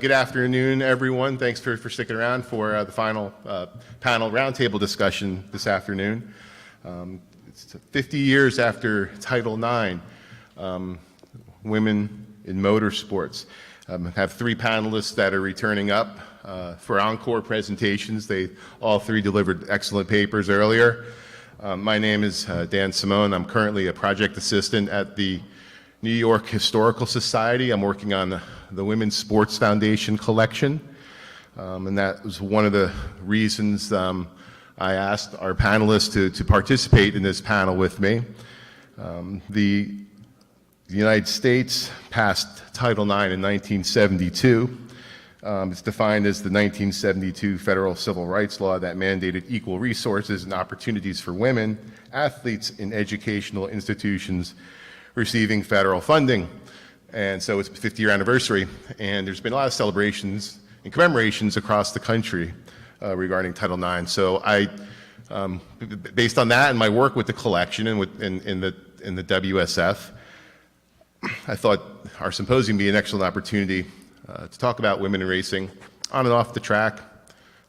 Good afternoon, everyone. Thanks for sticking around for the final panel roundtable discussion this afternoon. It's 50 years after Title IX, women in motorsports. Have three panelists that are returning up for encore presentations. They all three delivered excellent papers earlier. My name is Dan Simone. I'm currently a project assistant at the New York Historical Society. I'm working on the Women's Sports Foundation collection, and that was one of the reasons I asked our panelists to participate in this panel with me. The United States passed Title IX in 1972. It's defined as the 1972 federal civil rights law that mandated equal resources and opportunities for women, athletes in educational institutions receiving federal funding. And so it's the 50-year anniversary, and there's been a lot of celebrations and commemorations across the country regarding Title IX. So I, based on that and my work with the collection and in the WSF, I thought our symposium would be an excellent opportunity to talk about women in racing on and off the track,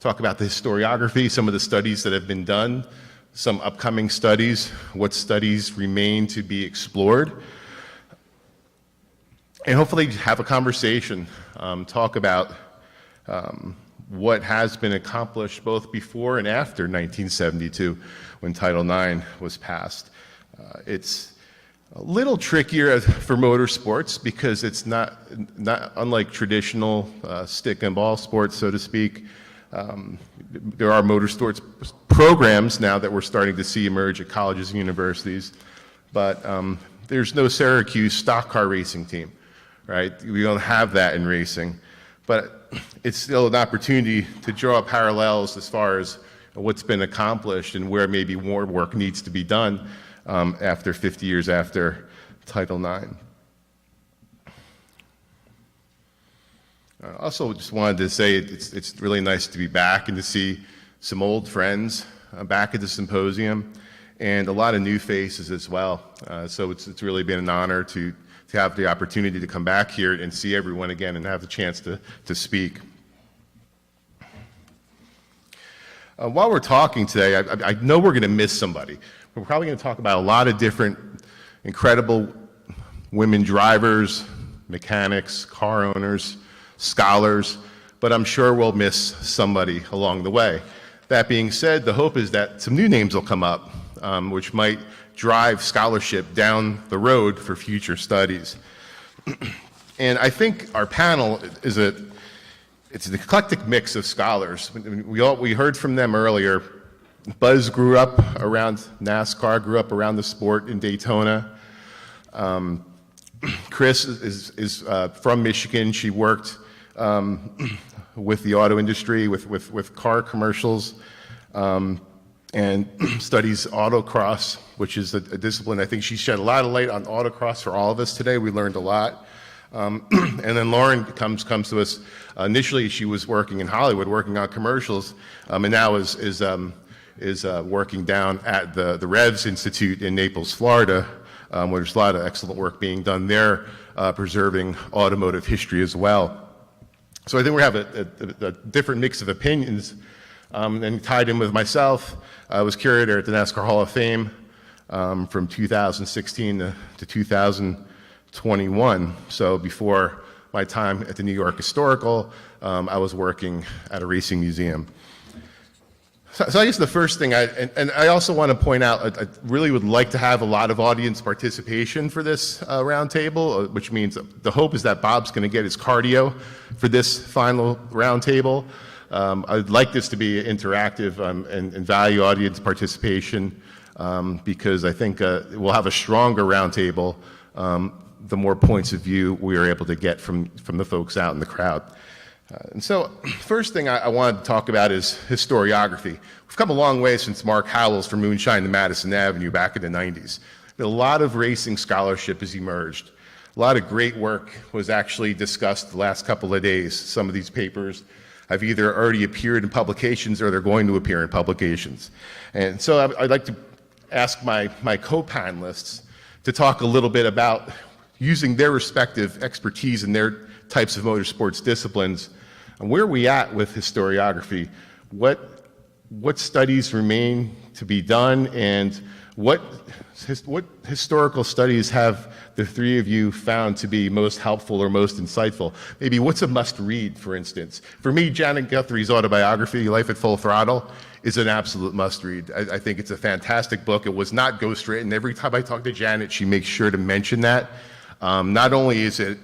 talk about the historiography, some of the studies that have been done, some upcoming studies, what studies remain to be explored, and hopefully have a conversation, talk about what has been accomplished both before and after 1972 when Title IX was passed. It's a little trickier for motorsports because it's not unlike traditional stick and ball sports, so to speak. There are motorsports programs now that we're starting to see emerge at colleges and universities, but there's no Syracuse stock car racing team, right? We don't have that in racing, but it's still an opportunity to draw parallels as far as what's been accomplished and where maybe more work needs to be done after 50 years after Title IX. I also just wanted to say it's really nice to be back and to see some old friends back at the symposium and a lot of new faces as well. So it's really been an honor to have the opportunity to come back here and see everyone again and have the chance to speak. While we're talking today, I know we're going to miss somebody. We're probably going to talk about a lot of different incredible women drivers, mechanics, car owners, scholars, but I'm sure we'll miss somebody along the way. That being said, the hope is that some new names will come up, which might drive scholarship down the road for future studies. And I think our panel is it's an eclectic mix of scholars. We heard from them earlier. Buzz grew up around NASCAR, grew up around the sport in Daytona. Chris is from Michigan. She worked with the auto industry, with car commercials, and studies autocross, which is a discipline. I think she shed a lot of light on autocross for all of us today. We learned a lot. And then Lauren comes to us. Initially, she was working in Hollywood, working on commercials, and now is working down at the Revs Institute in Naples, Florida, where there's a lot of excellent work being done there, preserving automotive history as well. So I think we have a different mix of opinions, and tied in with myself. I was curator at the NASCAR Hall of Fame from 2016 to 2021. So before my time at the New York Historical, I was working at a racing museum. So I guess the first thing, and I also want to point out, I really would like to have a lot of audience participation for this roundtable, which means the hope is that Bob's going to get his cardio for this final roundtable. I'd like this to be interactive and value audience participation because I think we'll have a stronger roundtable the more points of view we are able to get from the folks out in the crowd. And so first thing I wanted to talk about is historiography. We've come a long way since Mark Howells from Moonshine to Madison Avenue back in the 90s. A lot of racing scholarship has emerged. A lot of great work was actually discussed the last couple of days. Some of these papers have either already appeared in publications or they're going to appear in publications. And so I'd like to ask my co-panelists to talk a little bit about using their respective expertise and their types of motorsports disciplines. And where are we at with historiography? What studies remain to be done, and what historical studies have the three of you found to be most helpful or most insightful? Maybe what's a must-read, for instance? For me, Janet Guthrie's autobiography, Life at Full Throttle, is an absolute must-read. I think it's a fantastic book. It was not ghostwritten. Every time I talk to Janet, she makes sure to mention that. Not only is it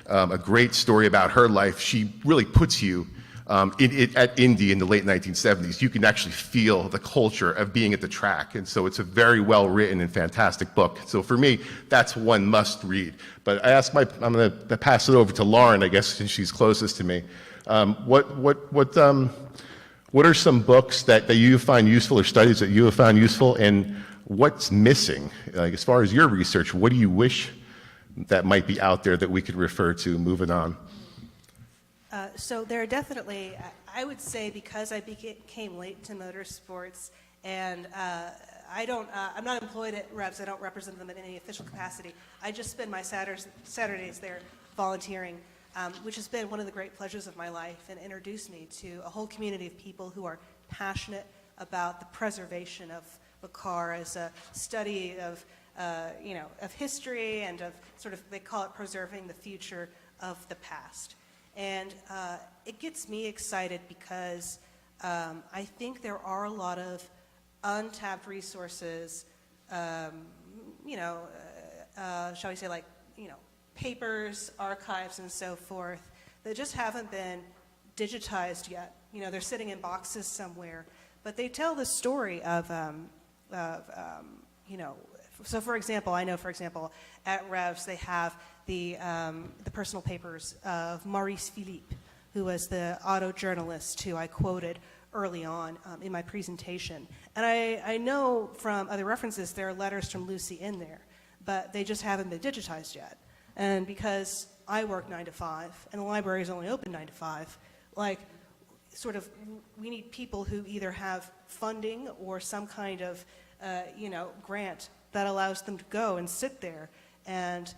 a great story about her life, she really puts you at Indy in the late 1970s. You can actually feel the culture of being at the track. And so it's a very well written and fantastic book. So for me, that's one must read. But I'm going to pass it over to Lauren, I guess, since she's closest to me. What are some books that you find useful, or studies that you have found useful, and what's missing? Like, as far as your research, what do you wish that might be out there that we could refer to moving on? So there are definitely, I would say, because I came late to motorsports, and I'm not employed at Revs. I don't represent them in any official capacity. I just spend my Saturdays there volunteering, which has been one of the great pleasures of my life, and introduced me to a whole community of people who are passionate about the preservation of a car as a study of, of history, and of sort of, they call it preserving the future of the past. And it gets me excited because I think there are a lot of untapped resources, shall we say, like, papers, archives, and so forth, that just haven't been digitized yet. They're sitting in boxes somewhere, but they tell the story of so for example, I know, for example, at Revs they have the personal papers of Maurice Philippe, who was the auto journalist who I quoted early on in my presentation. And I know from other references there are letters from Lucy in there, but they just haven't been digitized yet. And because I work 9 to 5 and the library is only open 9 to 5, like, sort of, we need people who either have funding or some kind of grant that allows them to go and sit there and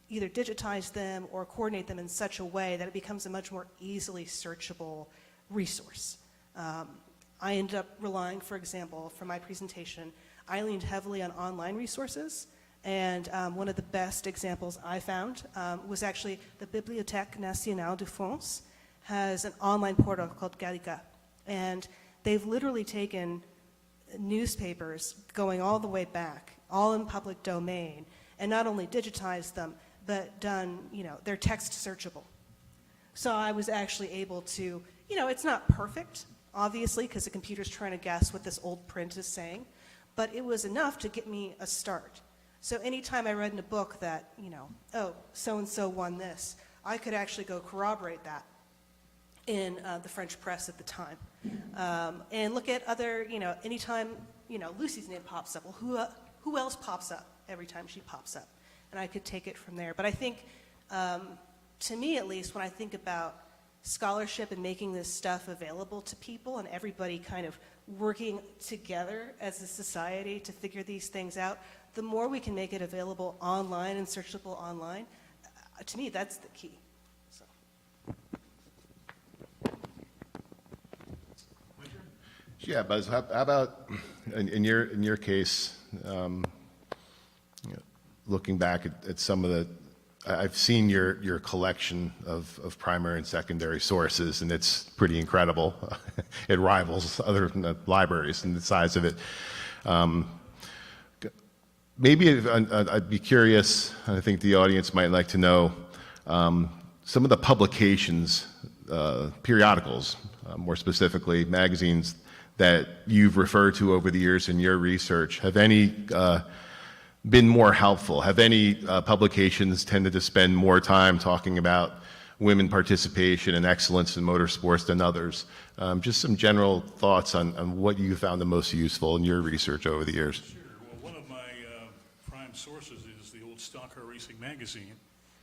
either digitize them or coordinate them in such a way that it becomes a much more easily searchable resource. I ended up relying, for example, for my presentation, I leaned heavily on online resources, and one of the best examples I found was actually the Bibliothèque Nationale de France has an online portal called Gallica, and they've literally taken newspapers going all the way back, all in public domain, and not only digitized them, but done, they're text searchable. So I was actually able to, it's not perfect, obviously, because the computer's trying to guess what this old print is saying, but it was enough to get me a start. So anytime I read in a book that, oh, so-and-so won this, I could actually go corroborate that in the French press at the time. And look at other, anytime, Lucy's name pops up, well, who else pops up every time she pops up? And I could take it from there. But I think, to me at least, when I think about scholarship and making this stuff available to people and everybody kind of working together as a society to figure these things out, the more we can make it available online and searchable online, to me, that's the key. So. Yeah, Buzz, how about in your case, looking back at some of the, I've seen your collection of primary and secondary sources, and it's pretty incredible. It rivals other libraries in the size of it. Maybe I'd be curious, I think the audience might like to know, some of the publications, periodicals, more specifically magazines, that you've referred to over the years in your research. Have any been more helpful? Have any publications tended to spend more time talking about women participation and excellence in motorsports than others? Just some general thoughts on what you found the most useful in your research over the years. Sure. Well, one of my prime sources is the old Stock Car Racing magazine,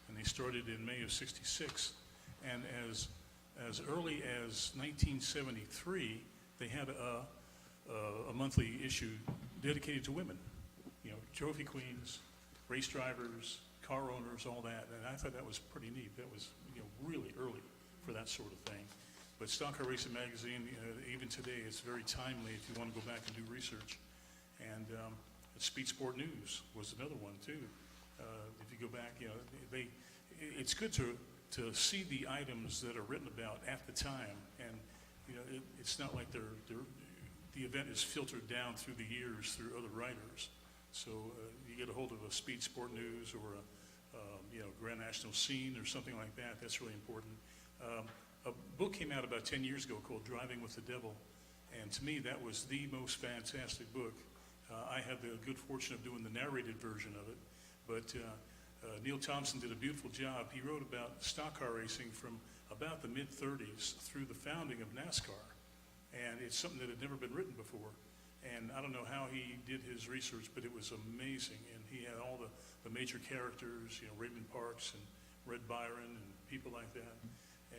and they started in May of '66. And as early as 1973, they had a monthly issue dedicated to women. Trophy queens, race drivers, car owners, all that. And I thought that was pretty neat. That was, really early for that sort of thing. But Stock Car Racing Magazine, even today, is very timely if you want to go back and do research. And Speed Sport News was another one too. If you go back, it's good to see the items that are written about at the time, and it's not like the event is filtered down through the years through other writers. So you get a hold of a Speed Sport News or a Grand National Scene or something like that. That's really important. A book came out about 10 years ago called Driving with the Devil, and to me that was the most fantastic book. I had the good fortune of doing the narrated version of it, but Neil Thompson did a beautiful job. He wrote about stock car racing from about the mid-30s through the founding of NASCAR, and it's something that had never been written before. And I don't know how he did his research, but it was amazing. And he had all the major characters, Raymond Parks and Red Byron and people like that,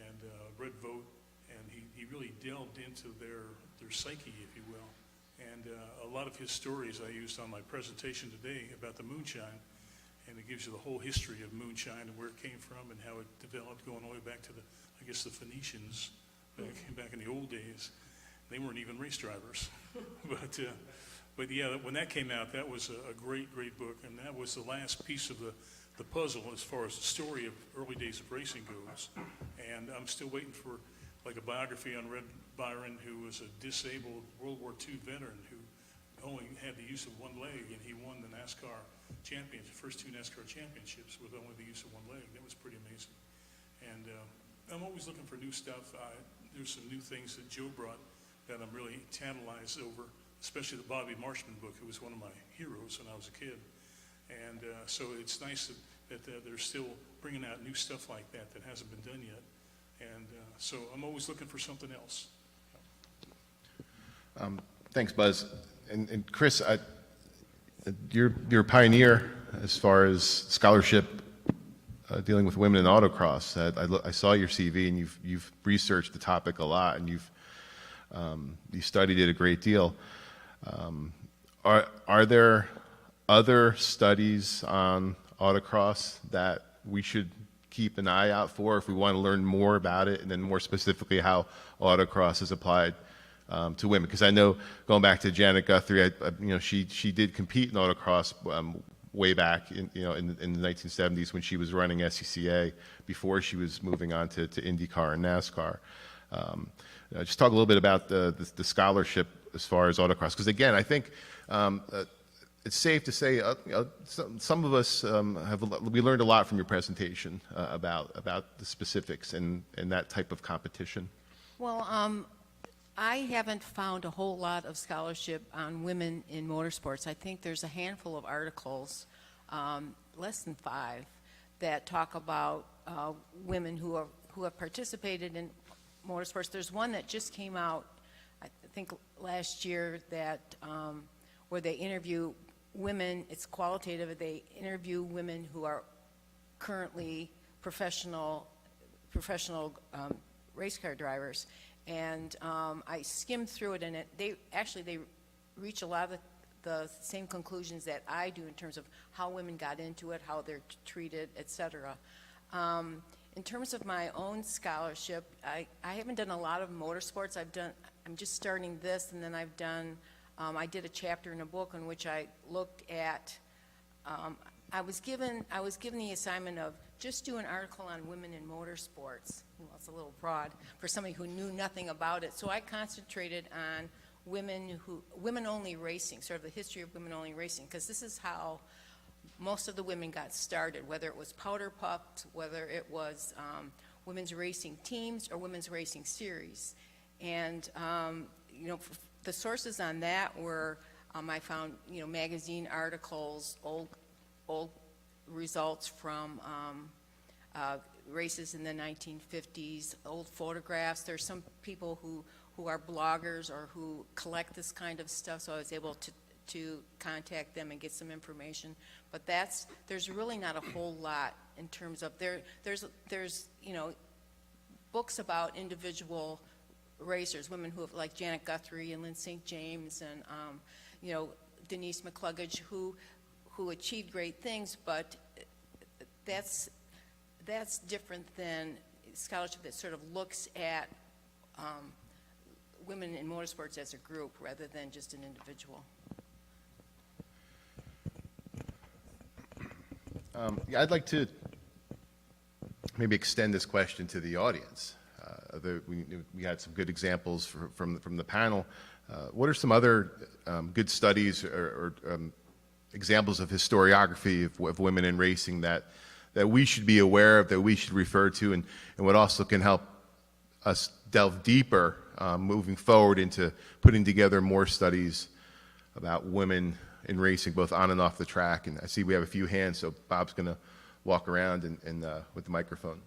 and Red Vogt, and he really delved into their psyche, if you will. And a lot of his stories I used on my presentation today about the moonshine, and it gives you the whole history of moonshine and where it came from and how it developed, going all the way back to the Phoenicians back in the old days. They weren't even race drivers, but yeah, when that came out, that was a great book, and that was the last piece of the puzzle as far as the story of early days of racing goes. And I'm still waiting for like a biography on Red Byron, who was a disabled World War II veteran who only had the use of one leg, and he won the NASCAR champions, the first 2 NASCAR championships with only the use of one leg. That was pretty amazing. And I'm always looking for new stuff. There's some new things that Joe brought that I'm really tantalized over, especially the Bobby Marshman book, who was one of my heroes when I was a kid. And so it's nice that they're still bringing out new stuff like that hasn't been done yet. And so I'm always looking for something else. Thanks, Buzz. And Chris, you're a pioneer as far as scholarship dealing with women in autocross. I saw your CV, and you've researched the topic a lot, and you studied it a great deal. Are there other studies on autocross that we should keep an eye out for if we want to learn more about it, and then more specifically how autocross is applied to women? Because I know, going back to Janet Guthrie, she did compete in autocross way back in the 1970s when she was running SCCA before she was moving on to IndyCar and NASCAR. Just talk a little bit about the scholarship as far as autocross, because again, I think it's safe to say some of us we learned a lot from your presentation about the specifics and that type of competition. Well, I haven't found a whole lot of scholarship on women in motorsports. I think there's a handful of articles, less than 5, that talk about women who have participated in motorsports. There's one that just came out, I think last year, that where they interview women. It's qualitative. They interview women who are currently professional race car drivers. And I skimmed through it, and they reach a lot of the same conclusions that I do in terms of how women got into it, how they're treated, etc. In terms of my own scholarship, I haven't done a lot of motorsports. I'm just starting this, and then I did a chapter in a book in which I looked at. I was given the assignment of just do an article on women in motorsports. Well, it's a little broad for somebody who knew nothing about it. So I concentrated on women-only racing, sort of the history of women-only racing, because this is how most of the women got started, whether it was powder puffs, whether it was women's racing teams or women's racing series. And the sources on that were I found magazine articles, old results from races in the 1950s, old photographs. There's some people who are bloggers or who collect this kind of stuff, so I was able to contact them and get some information. But there's really not a whole lot in terms of there's books about individual racers, women who have, like Janet Guthrie and Lynn St. James and Denise McCluggage, who achieved great things, but that's different than scholarship that sort of looks at women in motorsports as a group rather than just an individual. Yeah, I'd like to maybe extend this question to the audience. We had some good examples from the panel. What are some other good studies or examples of historiography of women in racing that we should be aware of, that we should refer to, and what also can help us delve deeper moving forward into putting together more studies about women in racing, both on and off the track? And I see we have a few hands, so Bob's going to walk around and with the microphone.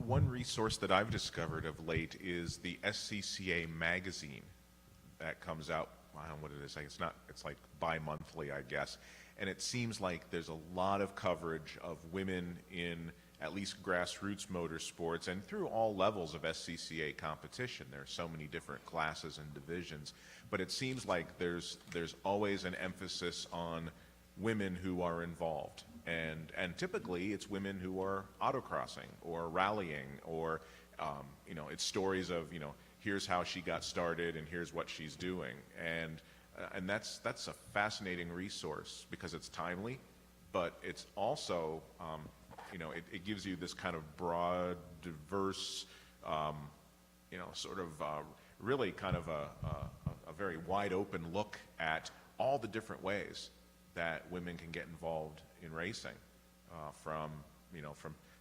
One resource that I've discovered of late is the SCCA magazine that comes out, I don't know what it is, it's like bi-monthly, I guess, and it seems like there's a lot of coverage of women in at least grassroots motorsports and through all levels of SCCA competition. There are so many different classes and divisions, but it seems like there's always an emphasis on women who are involved. And typically it's women who are autocrossing or rallying, or it's stories of, here's how she got started and here's what she's doing. And that's a fascinating resource because it's timely, but it's also, it gives you this kind of broad, diverse, really kind of a very wide open look at all the different ways that women can get involved in racing, from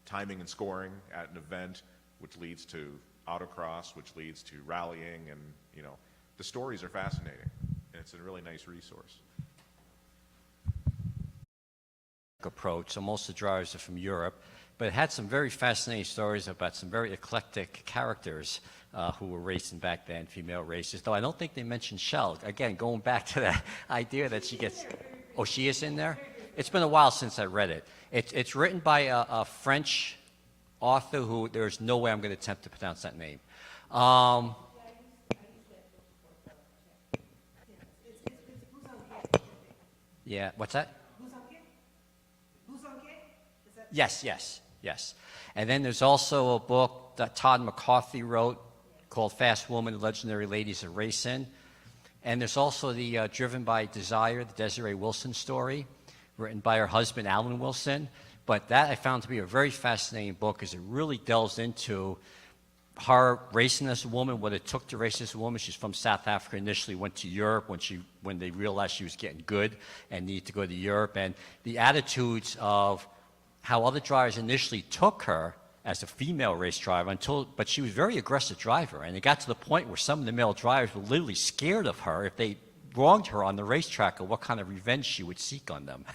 timing and scoring at an event, which leads to autocross, which leads to rallying, and the stories are fascinating, and it's a really nice resource. Approach, so most of the drivers are from Europe, but it had some very fascinating stories about some very eclectic characters who were racing back then, female racers, though I don't think they mentioned Shell. Again, going back to that idea that she gets... Oh, she is in there? It's been a while since I read it. It's written by a French author who there's no way I'm going to attempt to pronounce that name. Yeah, what's that? Yes. And then there's also a book that Todd McCarthy wrote called Fast Woman, The Legendary Ladies of Racing. And there's also the Driven by Desire, the Desiree Wilson story, written by her husband, Alan Wilson. But that I found to be a very fascinating book because it really delves into her racing as a woman, what it took to race as a woman. She's from South Africa, initially went to Europe when they realized she was getting good and needed to go to Europe. And the attitudes of how other drivers initially took her as a female race driver but she was a very aggressive driver, and it got to the point where some of the male drivers were literally scared of her if they wronged her on the racetrack or what kind of revenge she would seek on them.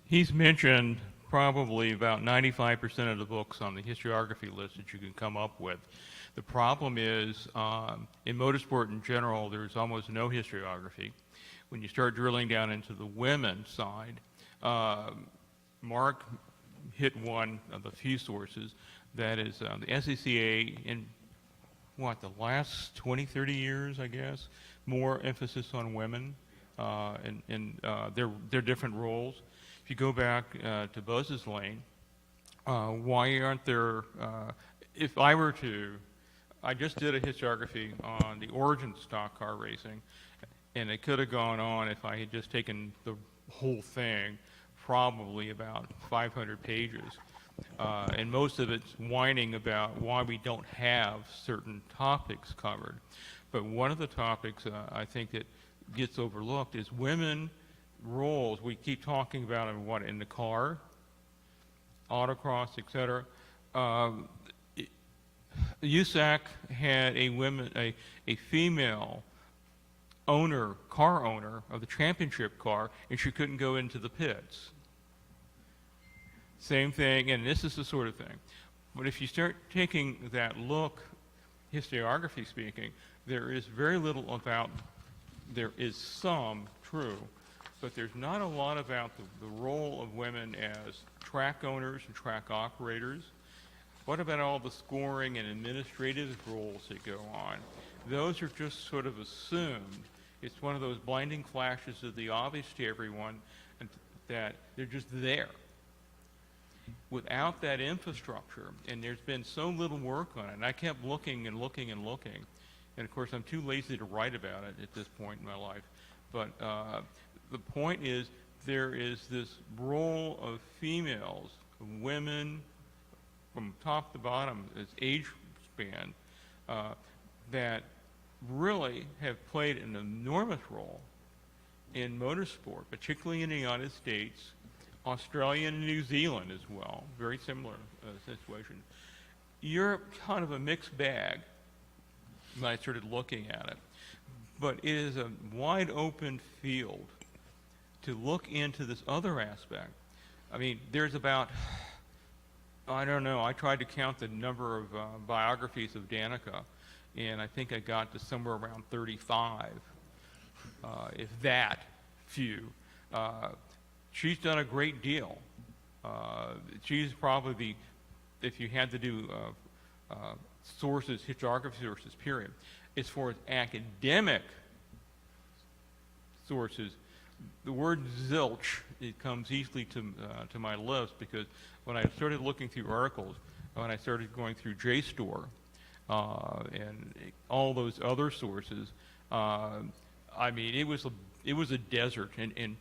He's mentioned probably about 95% of the books on the historiography list that you can come up with. The problem is, in motorsport in general, there's almost no historiography. When you start drilling down into the women's side, Mark hit one of the few sources, that is the SCCA in, the last 20, 30 years, I guess, more emphasis on women and their different roles. If you go back to Buzz's lane, why aren't there, if I were to, I just did a historiography on the origin of stock car racing, and it could have gone on if I had just taken the whole thing, probably about 500 pages. And most of it's whining about why we don't have certain topics covered. But one of the topics I think that gets overlooked is women roles. We keep talking about them, in the car, autocross, etc. USAC had a female car owner of the championship car, and she couldn't go into the pits. Same thing, and this is the sort of thing. But if you start taking that look, historiography speaking, there is very little about, there is some, true, but there's not a lot about the role of women as track owners and track operators. What about all the scoring and administrative roles that go on? Those are just sort of assumed. It's one of those blinding flashes of the obvious to everyone, and that they're just there. Without that infrastructure, and there's been so little work on it, and I kept looking and looking and looking, and of course I'm too lazy to write about it at this point in my life, but the point is there is this role of females, of women, from top to bottom, as age span, that really have played an enormous role in motorsport, particularly in the United States, Australia and New Zealand as well, very similar situation. Europe, kind of a mixed bag when I started looking at it, but it is a wide open field to look into this other aspect. I mean, there's about, I don't know, I tried to count the number of biographies of Danica, and I think I got to somewhere around 35, if that few. She's done a great deal. She's probably if you had to do sources, historiography sources, period, as far as academic sources, the word zilch, it comes easily to my lips, because when I started looking through articles, when I started going through JSTOR and all those other sources, I mean, it was a desert, and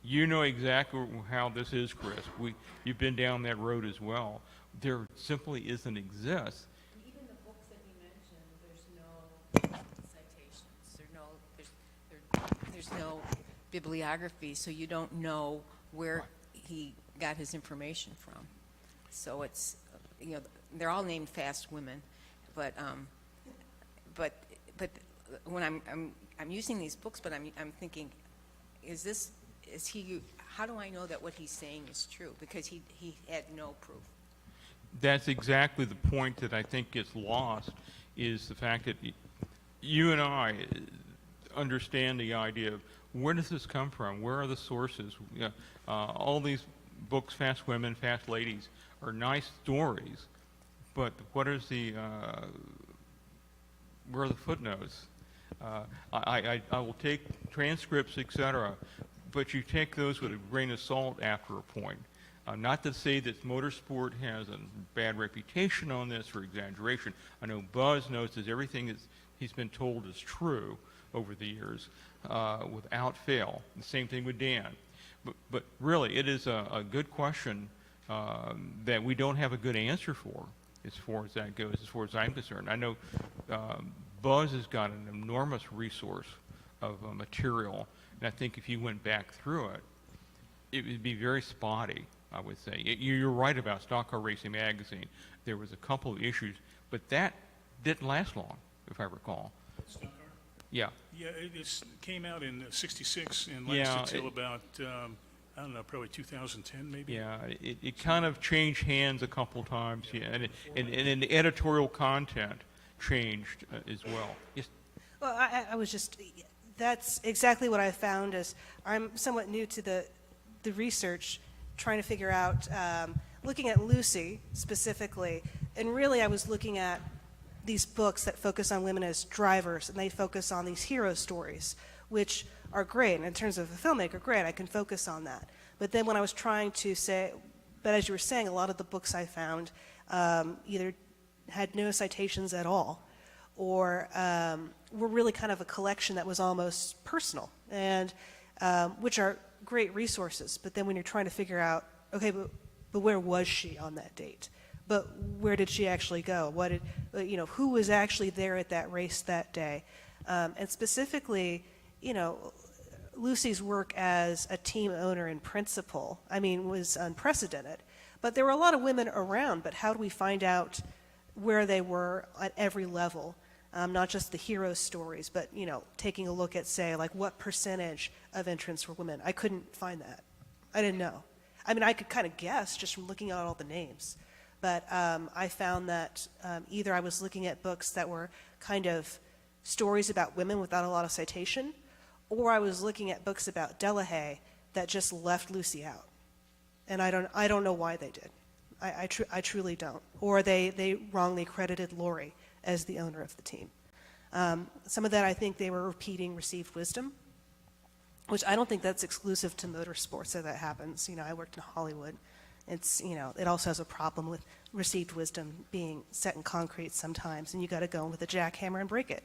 you know exactly how this is, Chris. You've been down that road as well. There simply isn't exist. And even the books that he mentioned, there's no citations. There's no bibliography, so you don't know where he got his information from. So it's, you know, they're all named fast women, but when I'm using these books, but I'm thinking, how do I know that what he's saying is true? Because he had no proof. That's exactly the point that I think gets lost, is the fact that you and I understand the idea of where does this come from? Where are the sources? All these books, Fast Women, Fast Ladies, are nice stories, but what is where are the footnotes? I will take transcripts, etc., but you take those with a grain of salt after a point. Not to say that motorsport has a bad reputation on this or exaggeration. I know Buzz knows that everything that he's been told is true over the years, without fail. The same thing with Dan. But really, it is a good question that we don't have a good answer for, as far as that goes, as far as I'm concerned. I know Buzz has got an enormous resource of material, and I think if you went back through it, it would be very spotty, I would say. You're right about Stock Car Racing Magazine. There was a couple of issues, but that didn't last long, if I recall. Stock car? Yeah. Yeah, it came out in '66 and Yeah, lasted till about, I don't know, probably 2010 maybe? Yeah, it kind of changed hands a couple times, yeah, and the editorial content changed as well. Yes. Well, I was just, that's exactly what I found. Is I'm somewhat new to the research, trying to figure out, looking at Lucy specifically, and really I was looking at these books that focus on women as drivers, and they focus on these hero stories, which are great. And in terms of a filmmaker, great, I can focus on that. But then when I was trying to say, but as you were saying, a lot of the books I found either had no citations at all, or were really kind of a collection that was almost personal, and which are great resources. But then when you're trying to figure out, okay, but where was she on that date? But where did she actually go? What did, who was actually there at that race that day? And specifically, Lucy's work as a team owner in principle, was unprecedented. But there were a lot of women around, but how do we find out where they were at every level? Not just the hero stories, but, taking a look at, say, like what percentage of entrants were women. I couldn't find that. I didn't know. I could kind of guess just from looking at all the names. But I found that either I was looking at books that were kind of stories about women without a lot of citation, or I was looking at books about Delahaye that just left Lucy out. And I don't know why they did. I truly don't. Or they wrongly credited Lori as the owner of the team. Some of that, I think they were repeating received wisdom, which I don't think that's exclusive to motorsports that happens. You know, I worked in Hollywood. It's, you know, it also has a problem with received wisdom being set in concrete sometimes, and you got to go in with a jackhammer and break it,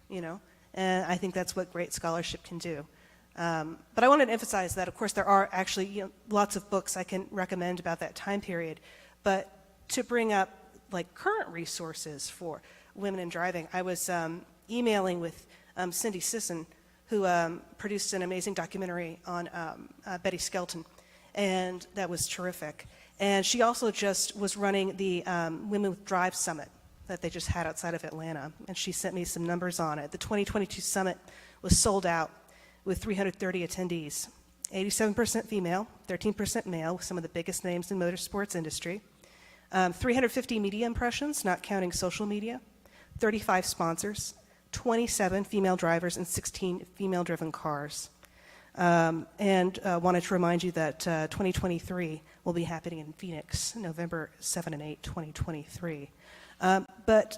you know. And I think that's what great scholarship can do. But I wanted to emphasize that, of course, there are actually, you know, lots of books I can recommend about that time period. But to bring up, like, current resources for women in driving, I was emailing with Cindy Sisson, who produced an amazing documentary on Betty Skelton, and that was terrific. And she also just was running the Women with Drive Summit that they just had outside of Atlanta, and she sent me some numbers on it. The 2022 summit was sold out with 330 attendees, 87% female, 13% male, with some of the biggest names in motorsports industry, 350 media impressions, not counting social media, 35 sponsors, 27 female drivers, and 16 female-driven cars. And wanted to remind you that 2023 will be happening in Phoenix, November 7 and 8, 2023. But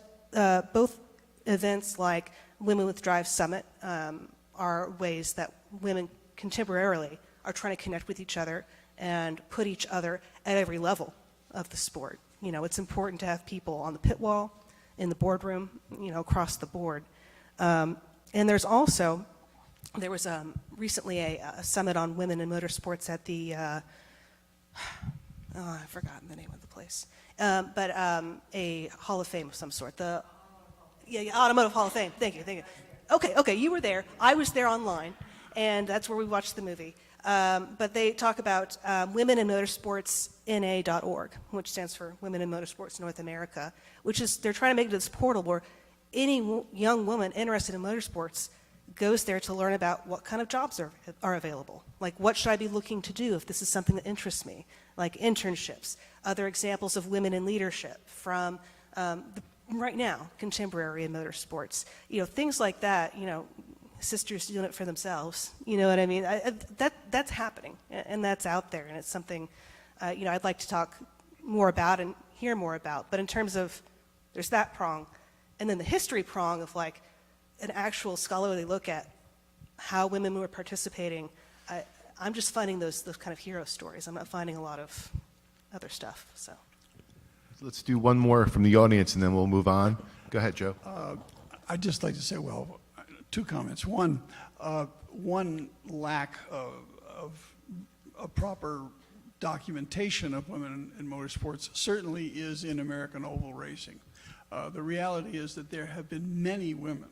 both events like Women with Drive Summit are ways that women contemporarily are trying to connect with each other and put each other at every level of the sport. You know, it's important to have people on the pit wall, in the boardroom, you know, across the board. And there's also, there was recently a summit on women in motorsports at the, I've forgotten the name of the place, but a Hall of Fame of some sort, the Automotive Hall of Fame. Thank you. Okay, you were there. I was there online, and that's where we watched the movie. But they talk about Women in Motorsports NA.org, which stands for Women in Motorsports North America, which is, they're trying to make this portal where any young woman interested in motorsports goes there to learn about what kind of jobs are available. Like, what should I be looking to do if this is something that interests me? Like internships, other examples of women in leadership from right now, contemporary in motorsports. You know, things like that, you know, sisters doing it for themselves. You know what I mean? That's happening, and that's out there, and it's something, you know, I'd like to talk more about and hear more about. But in terms of, there's that prong, and then the history prong of, like, an actual scholarly look at how women were participating. I'm just finding those kind of hero stories. I'm not finding a lot of other stuff. So Let's do one more from the audience, and then we'll move on. Go ahead, Joe. I'd just like to say, well, two comments. One lack of a proper documentation of women in motorsports certainly is in American oval racing. The reality is that there have been many women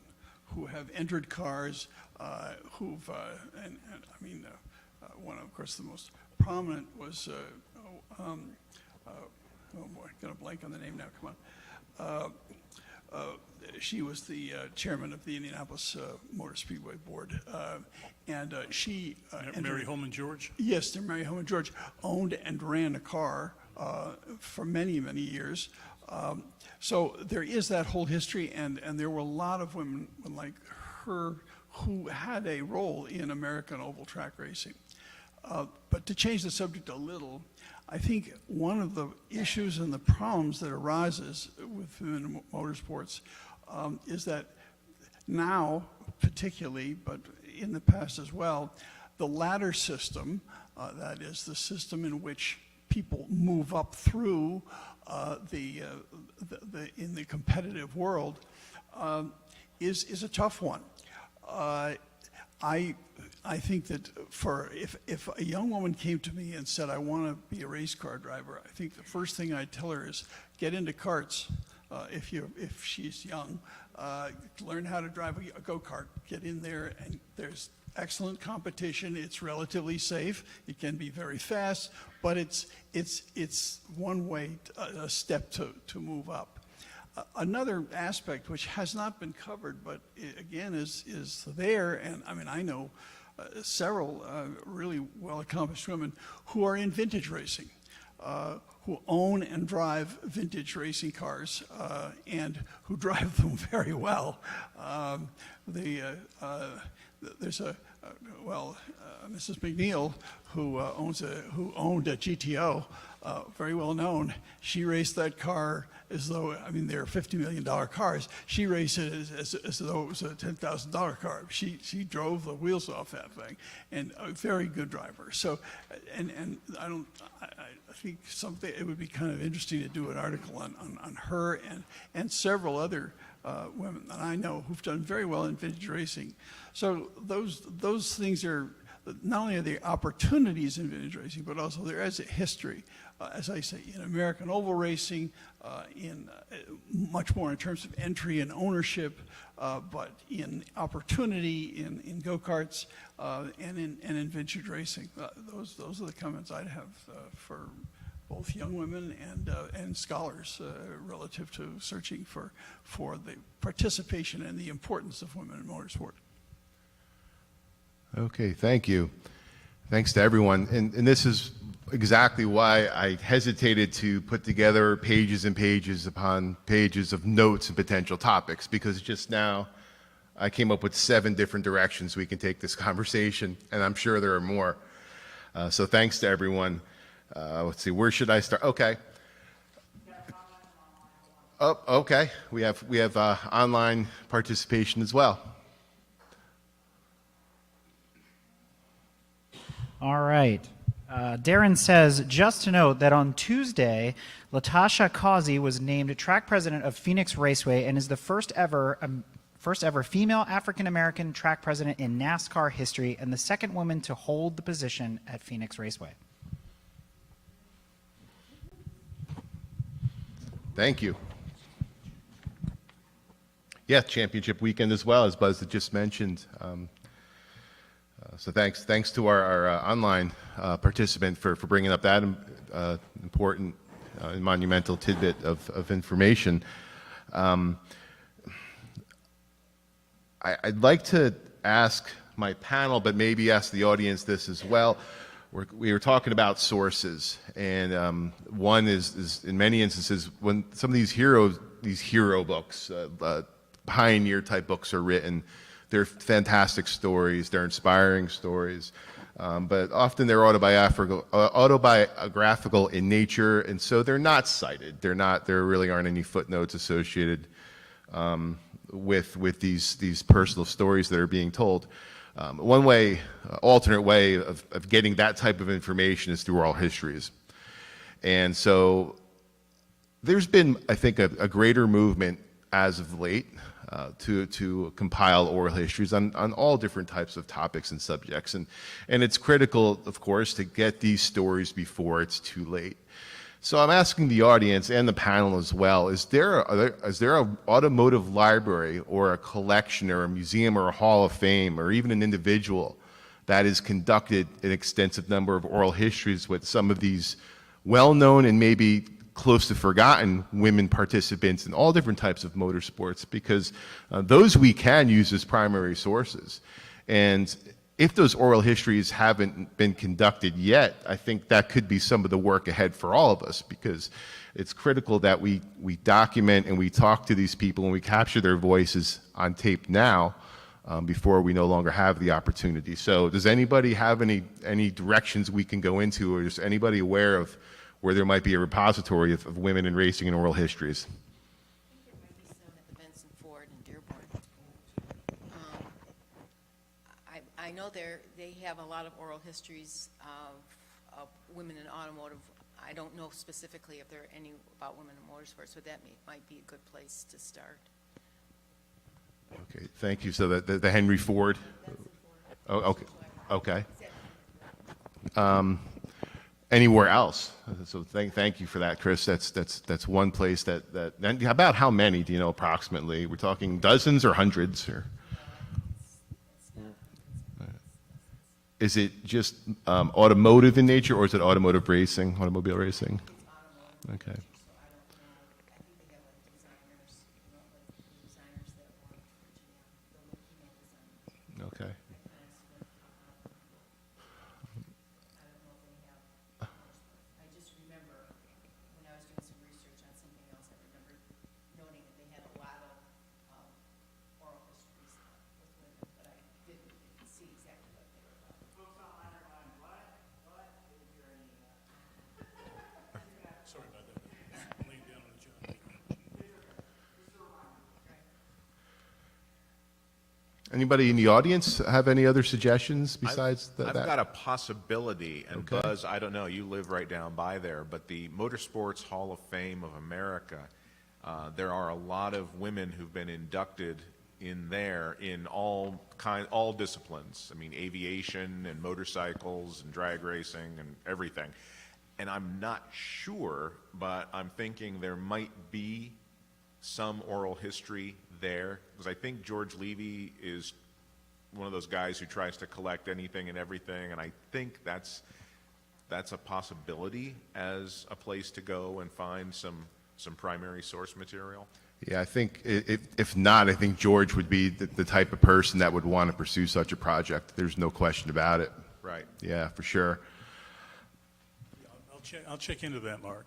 who have entered cars, who've, and I mean, one of course the most prominent was, oh boy, gonna blank on the name now, come on. She was the chairman of the Indianapolis Motor Speedway Board, and she... Mary Holman George? Yes, Mary Holman George owned and ran a car for many, many years. So there is that whole history, and there were a lot of women like her who had a role in American oval track racing. But to change the subject a little, I think one of the issues and the problems that arises with women in motorsports is that now, particularly, but in the past as well, the ladder system, that is the system in which people move up through in the competitive world, is a tough one. I think that if a young woman came to me and said, I want to be a race car driver, I think the first thing I'd tell her is get into karts. If she's young, learn how to drive a go-kart, get in there, and there's excellent competition. It's relatively safe. It can be very fast, but it's one way, a step to move up. Another aspect which has not been covered, but again is there, and I mean, I know several really well-accomplished women who are in vintage racing. who own and drive vintage racing cars and who drive them very well. There's Mrs. McNeil, who owned a GTO, very well known. She raced that car as though, I mean, they're $50 million cars. She raced it as though it was a $10,000 car. She drove the wheels off that thing, and a very good driver. So, and I think it would be kind of interesting to do an article on her and several other women that I know who've done very well in vintage racing. So those things are, not only are there opportunities in vintage racing, but also there is a history, as I say, in American oval racing, in much more in terms of entry and ownership, but in opportunity in go-karts and in vintage racing. Those are the comments I'd have for both young women and scholars relative to searching for the participation and the importance of women in motorsport. Okay, thank you. Thanks to everyone. And this is exactly why I hesitated to put together pages and pages upon pages of notes and potential topics, because just now I came up with 7 different directions we can take this conversation, and I'm sure there are more. So thanks to everyone. Let's see, where should I start? Okay. Oh, okay. We have online participation as well. All right. Darren says, just to note that on Tuesday, Latasha Causey was named track president of Phoenix Raceway and is the first ever female African-American track president in NASCAR history and the second woman to hold the position at Phoenix Raceway. Thank you. Yeah, championship weekend as well, as Buzz had just mentioned. So thanks to our online participant for bringing up that important and monumental tidbit of information. I'd like to ask my panel, but maybe ask the audience this as well. We were talking about sources, and one is in many instances when some of these hero books, pioneer type books are written. They're fantastic stories. They're inspiring stories, but often they're autobiographical in nature, and so they're not cited. There really aren't any footnotes associated with these personal stories that are being told. One way, alternate way of getting that type of information is through oral histories, and so there's been, I think, a greater movement as of late to compile oral histories on all different types of topics and subjects. And it's critical, of course, to get these stories before it's too late. So I'm asking the audience and the panel as well, is there an automotive library or a collection or a museum or a hall of fame or even an individual that has conducted an extensive number of oral histories with some of these well-known and maybe close to forgotten women participants in all different types of motorsports, because those we can use as primary sources. And if those oral histories haven't been conducted yet, I think that could be some of the work ahead for all of us, because it's critical that we document and we talk to these people and we capture their voices on tape now before we no longer have the opportunity. So does anybody have any directions we can go into, or is anybody aware of where there might be a repository of women in racing and oral histories? I think there might be some at the Benson Ford in Dearborn. I know they have a lot of oral histories of women in automotive. I don't know specifically if there are any about women in motorsports, so that might be a good place to start. Okay, thank you. So the Henry Ford? Oh, okay. Anywhere else? So thank you for that, Chris. That's one place that about how many do you know approximately? We're talking dozens or hundreds, or is it just automotive in nature, or is it automotive racing, automobile racing? Okay. Okay. Anybody in the audience have any other suggestions besides I've that? got a possibility, and Okay. Buzz, I don't know, you live right down by there, but the Motorsports Hall of Fame of America, there are a lot of women who've been inducted in there in all disciplines. I mean, aviation and motorcycles and drag racing and everything. And I'm not sure, but I'm thinking there might be some oral history there, because I think George Levy is one of those guys who tries to collect anything and everything, and I think that's a possibility as a place to go and find some primary source material. Yeah, I think if not, I think George would be the type of person that would want to pursue such a project. There's no question about it. Right. Yeah, for sure. I'll check into that, Mark.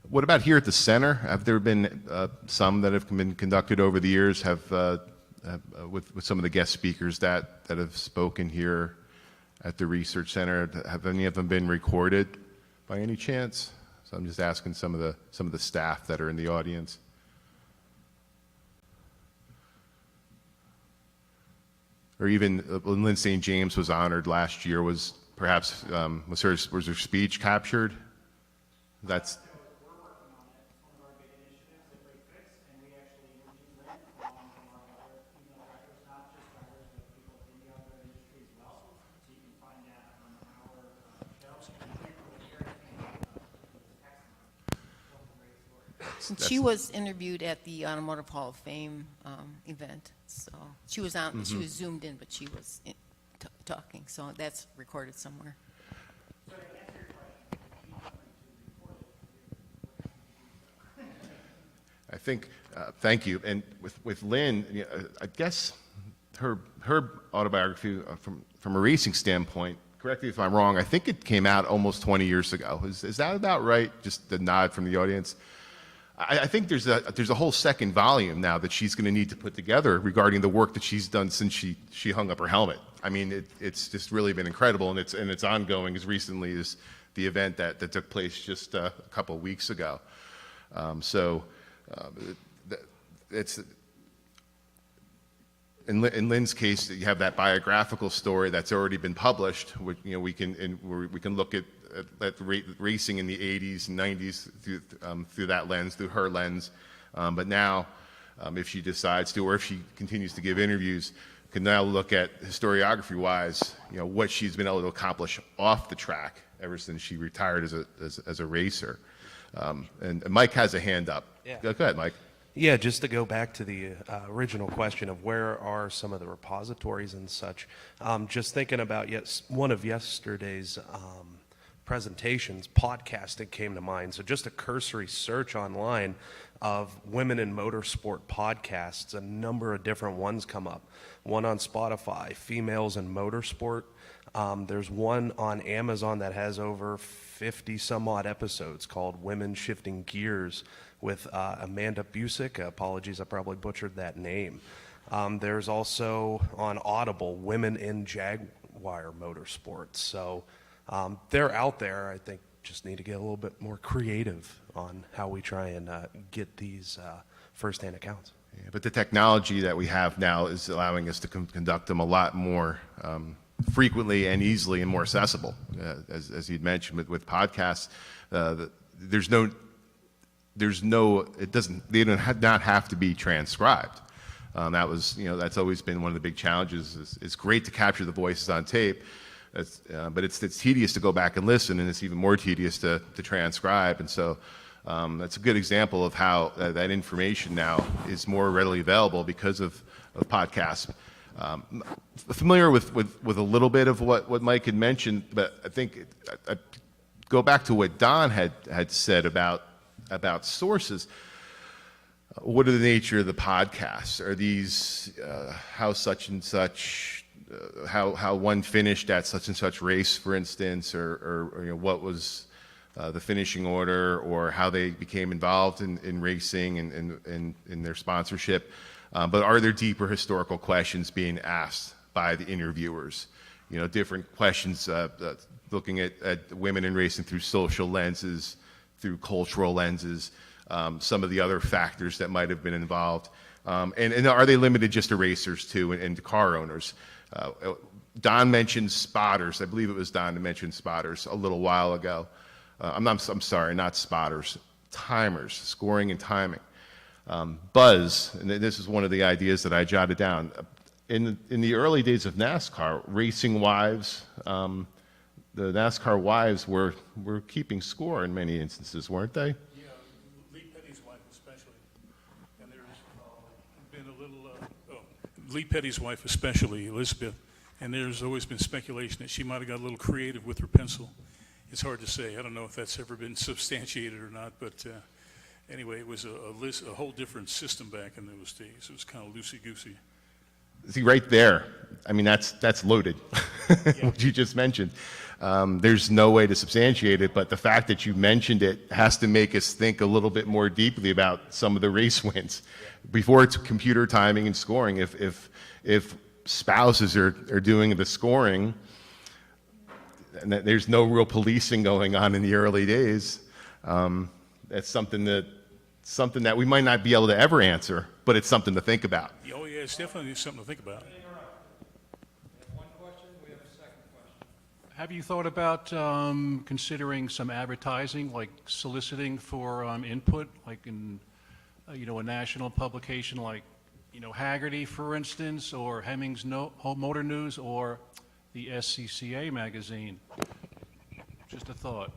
What about here at the center? Have there been some that have been conducted over the years? With some of the guest speakers that have spoken here at the research center? Have any of them been recorded by any chance? So I'm just asking some of the staff that are in the audience. Or even when Lynn St. James was honored last year, was her speech captured? That's. Since she was interviewed at the Automotive Hall of Fame event, so she was on. She was zoomed in, but she was talking. So that's recorded somewhere. I think, thank you. And with Lynn, I guess her autobiography, from a racing standpoint, correct me if I'm wrong, I think it came out almost 20 years ago. Is that about right? Just the nod from the audience. I think there's a whole second volume now that she's going to need to put together regarding the work that she's done since she hung up her helmet. I mean, it's just really been incredible, and it's ongoing as recently as the event that took place just a couple of weeks ago. It's in Lynn's case, you have that biographical story that's already been published. We can look at racing in the 80s and 90s through that lens, through her lens. But now, if she decides to, or if she continues to give interviews, can now look at historiography-wise, what she's been able to accomplish off the track ever since she retired as a racer. And Mike has a hand up. Yeah. Go ahead, Mike. Yeah, just to go back to the original question of where are some of the repositories and such, just thinking about one of yesterday's presentations, podcasting came to mind. So just a cursory search online of women in motorsport podcasts, a number of different ones come up. One on Spotify, Females in Motorsport. There's one on Amazon that has over 50 some odd episodes called Women Shifting Gears with Amanda Busick. Apologies, I probably butchered that name. There's also on Audible, Women in Jaguar Motorsports. So they're out there. I think just need to get a little bit more creative on how we try and get these firsthand accounts. Yeah, but the technology that we have now is allowing us to conduct them a lot more frequently and easily and more accessible. As you'd mentioned with podcasts, they do not have to be transcribed. That's always been one of the big challenges. It's great to capture the voices on tape, but it's tedious to go back and listen, and it's even more tedious to transcribe. And so that's a good example of how that information now is more readily available because of podcasts. Familiar with a little bit of what Mike had mentioned, but I think I go back to what Don had said about sources. What are the nature of the podcasts? Are these how such and such, how one finished at such and such race, for instance, or what was the finishing order, or how they became involved in racing and in their sponsorship? But are there deeper historical questions being asked by the interviewers? Different questions, looking at women in racing through social lenses, through cultural lenses, some of the other factors that might have been involved. And are they limited just to racers too and to car owners? Don mentioned spotters. I believe it was Don that mentioned spotters a little while ago. I'm sorry, not spotters, timers, scoring and timing. Buzz, and this is one of the ideas that I jotted down. In the early days of NASCAR, racing wives, the NASCAR wives were keeping score in many instances, weren't they? Yeah, Lee Petty's wife especially. And there's been a little, Lee Petty's wife especially, Elizabeth, and there's always been speculation that she might have got a little creative with her pencil. It's hard to say. I don't know if that's ever been substantiated or not, but anyway, it was a whole different system back in those days. It was kind of loosey-goosey. See, right there, I mean, that's loaded, what you just mentioned. There's no way to substantiate it, but the fact that you mentioned it has to make us think a little bit more deeply about some of the race wins. Before it's computer timing and scoring, if spouses are doing the scoring, and that there's no real policing going on in the early days, that's something that we might not be able to ever answer, but it's something to think about. Oh, yeah, it's definitely something to think about. Have you thought about considering some advertising, like soliciting for input, like in, a national publication like, Haggerty, for instance, or Hemmings Motor News, or the SCCA magazine? Just a thought.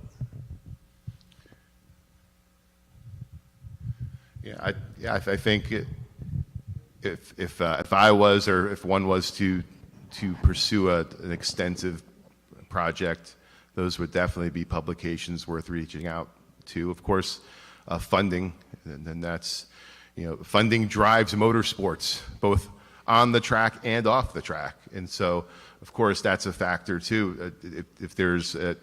Yeah, I think if I was, or if one was to pursue an extensive project, those would definitely be publications worth reaching out to. Of course, funding, and then that's, funding drives motorsports, both on the track and off the track. And so, of course, that's a factor too. If there's a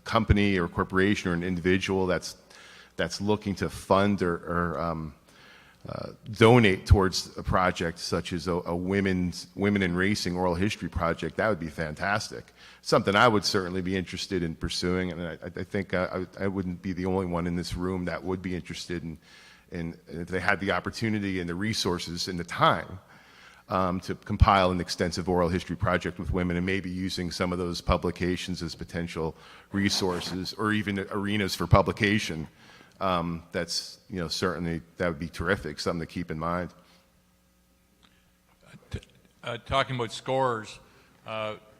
company or corporation or an individual that's looking to fund or donate towards a project such as a women in racing oral history project, that would be fantastic. Something I would certainly be interested in pursuing, and I think I wouldn't be the only one in this room that would be interested in if they had the opportunity and the resources and the time to compile an extensive oral history project with women, and maybe using some of those publications as potential resources or even arenas for publication. That's, certainly that would be terrific, something to keep in mind. Talking about scorers,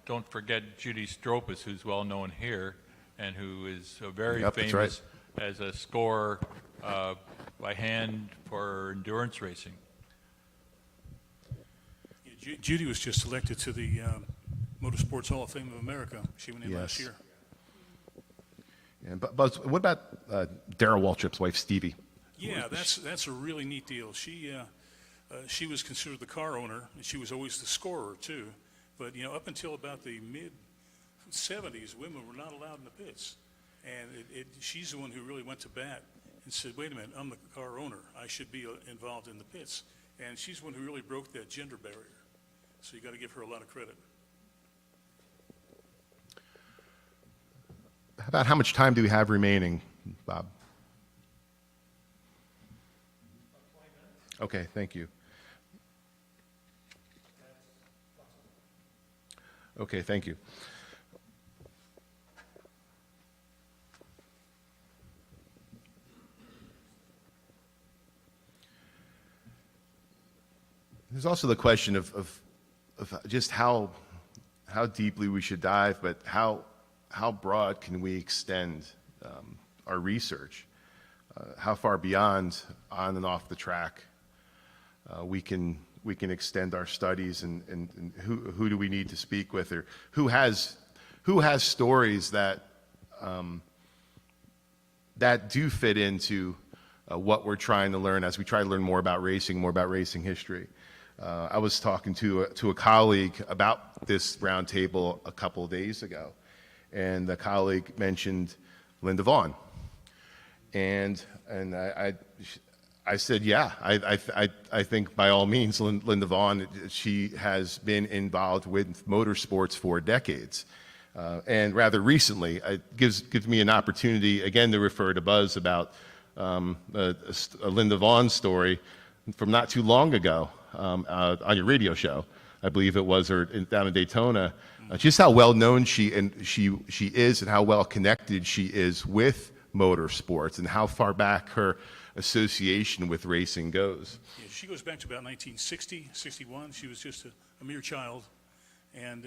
don't forget Judy Stropus, who's well known here and who is very famous right. as a scorer by hand for endurance racing. Yeah, Judy was just elected to the Motorsports Hall of Fame of America. She went in last year. Yeah, but what about Darrell Waltrip's wife, Stevie? Yeah, that's a really neat deal. She was considered the car owner, and she was always the scorer too. But up until about the mid '70s, women were not allowed in the pits, and she's the one who really went to bat and said, "Wait a minute, I'm the car owner. I should be involved in the pits." And she's the one who really broke that gender barrier. So you got to give her a lot of credit. About how much time do we have remaining, Bob? Okay, thank you. Okay, thank you. There's also the question of just how deeply we should dive, but how broad can we extend our research? How far beyond on and off the track we can extend our studies, and who do we need to speak with, or who has stories that that do fit into what we're trying to learn as we try to learn more about racing history. I was talking to a colleague about this roundtable a couple of days ago, and the colleague mentioned Linda Vaughn, and I said, yeah, I think by all means, Linda Vaughn, she has been involved with motorsports for decades, and rather recently, it gives me an opportunity again to refer to Buzz about a Linda Vaughn story from not too long ago on your radio show, I believe it was, or down in Daytona, just how well known she is and how well connected she is with motorsports and how far back her association with racing goes. Yeah, she goes back to about 1960, 61. She was just a mere child, and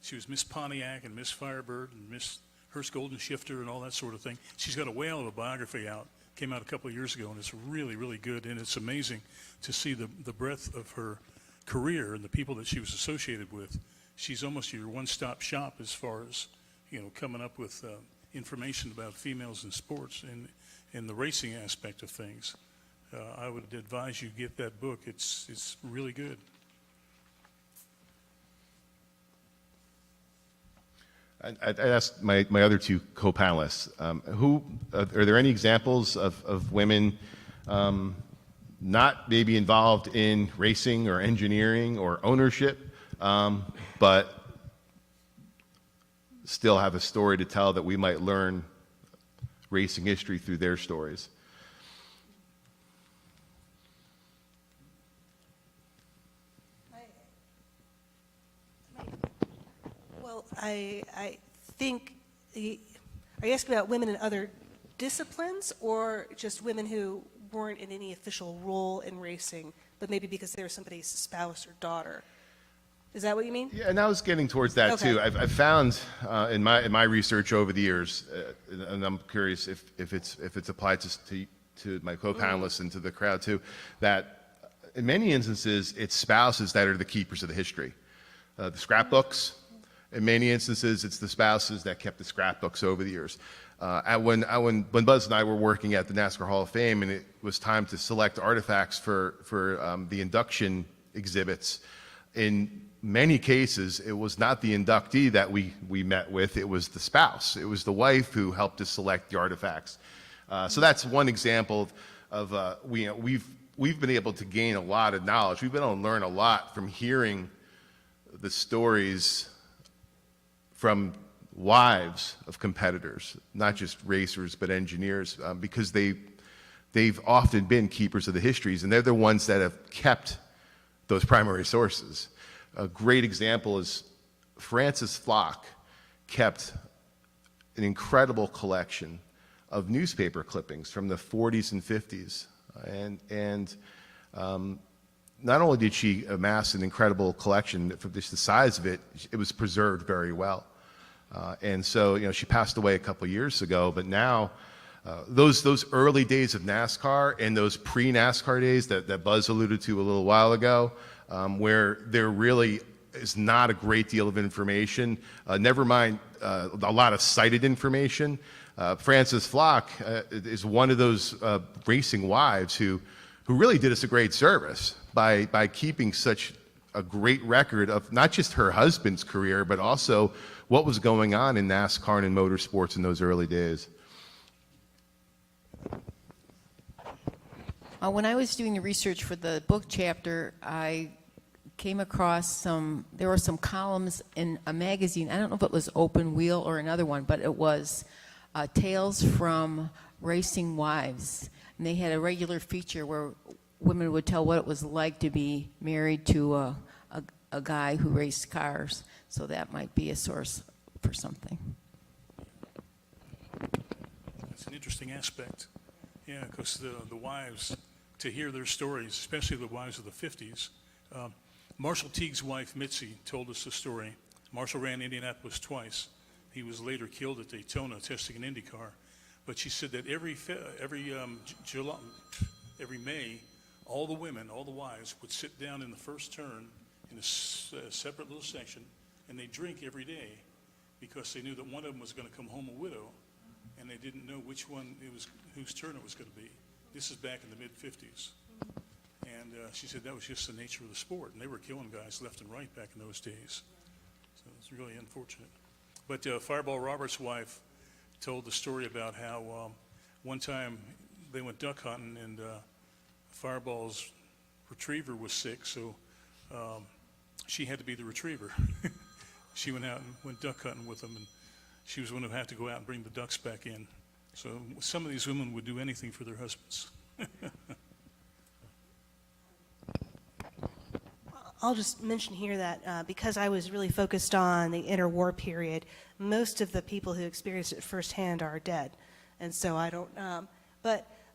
she was Miss Pontiac and Miss Firebird and Miss Hearst Golden Shifter and all that sort of thing. She's got a whale of a biography out. Came out a couple of years ago, and it's really, really good. And it's amazing to see the breadth of her career and the people that she was associated with. She's almost your one-stop shop as far as, coming up with information about females in sports and in the racing aspect of things. I would advise you get that book. It's really good. I asked my other two co-panelists, are there any examples of women not maybe involved in racing or engineering or ownership, but still have a story to tell that we might learn racing history through their stories? Well, I think, are you asking about women in other disciplines or just women who weren't in any official role in racing, but maybe because they were somebody's spouse or daughter? Is that what you mean? Yeah, and I was getting towards that Okay. too. I've found in my research over the years, and I'm curious if it's applied to my co-panelists and to the crowd too, that in many instances it's spouses that are the keepers of the history, the scrapbooks. In many instances, it's the spouses that kept the scrapbooks over the years. When Buzz and I were working at the NASCAR Hall of Fame, and it was time to select artifacts for the induction exhibits, in many cases, it was not the inductee that we met with, it was the spouse. It was the wife who helped us select the artifacts. So that's one example of we've been able to gain a lot of knowledge. We've been able to learn a lot from hearing the stories from wives of competitors, not just racers, but engineers, because they've often been keepers of the histories, and they're the ones that have kept those primary sources. A great example is Frances Flock kept an incredible collection of newspaper clippings from the 40s and 50s. And not only did she amass an incredible collection, for just the size of it, it was preserved very well. And so, she passed away a couple years ago, but now those early days of NASCAR and those pre-NASCAR days that Buzz alluded to a little while ago, where there really is not a great deal of information, never mind a lot of cited information. Frances Flock is one of those racing wives who really did us a great service by keeping such a great record of not just her husband's career, but also what was going on in NASCAR and in motorsports in those early days. When I was doing the research for the book chapter, I came across there were some columns in a magazine. I don't know if it was Open Wheel or another one, but it was Tales from Racing Wives. And they had a regular feature where women would tell what it was like to be married to a guy who raced cars. So that might be a source for something. It's an interesting aspect. Yeah, because the wives, to hear their stories, especially the wives of the 50s. Marshall Teague's wife, Mitzi, told us the story. Marshall ran Indianapolis twice. He was later killed at Daytona testing an Indy car. But she said that every May, all the women, all the wives, would sit down in the first turn in a separate little section, and they drink every day because they knew that one of them was going to come home a widow, and they didn't know which one whose turn it was going to be. This is back in the mid-50s. And she said that was just the nature of the sport, and they were killing guys left and right back in those days. So it's really unfortunate. But Fireball Roberts' wife told the story about how one time they went duck hunting, and Fireball's retriever was sick, so she had to be the retriever. She went out and went duck hunting with them, and she was the one who had to go out and bring the ducks back in. So some of these women would do anything for their husbands. I'll just mention here that because I was really focused on the interwar period, most of the people who experienced it firsthand are dead. And so I don't,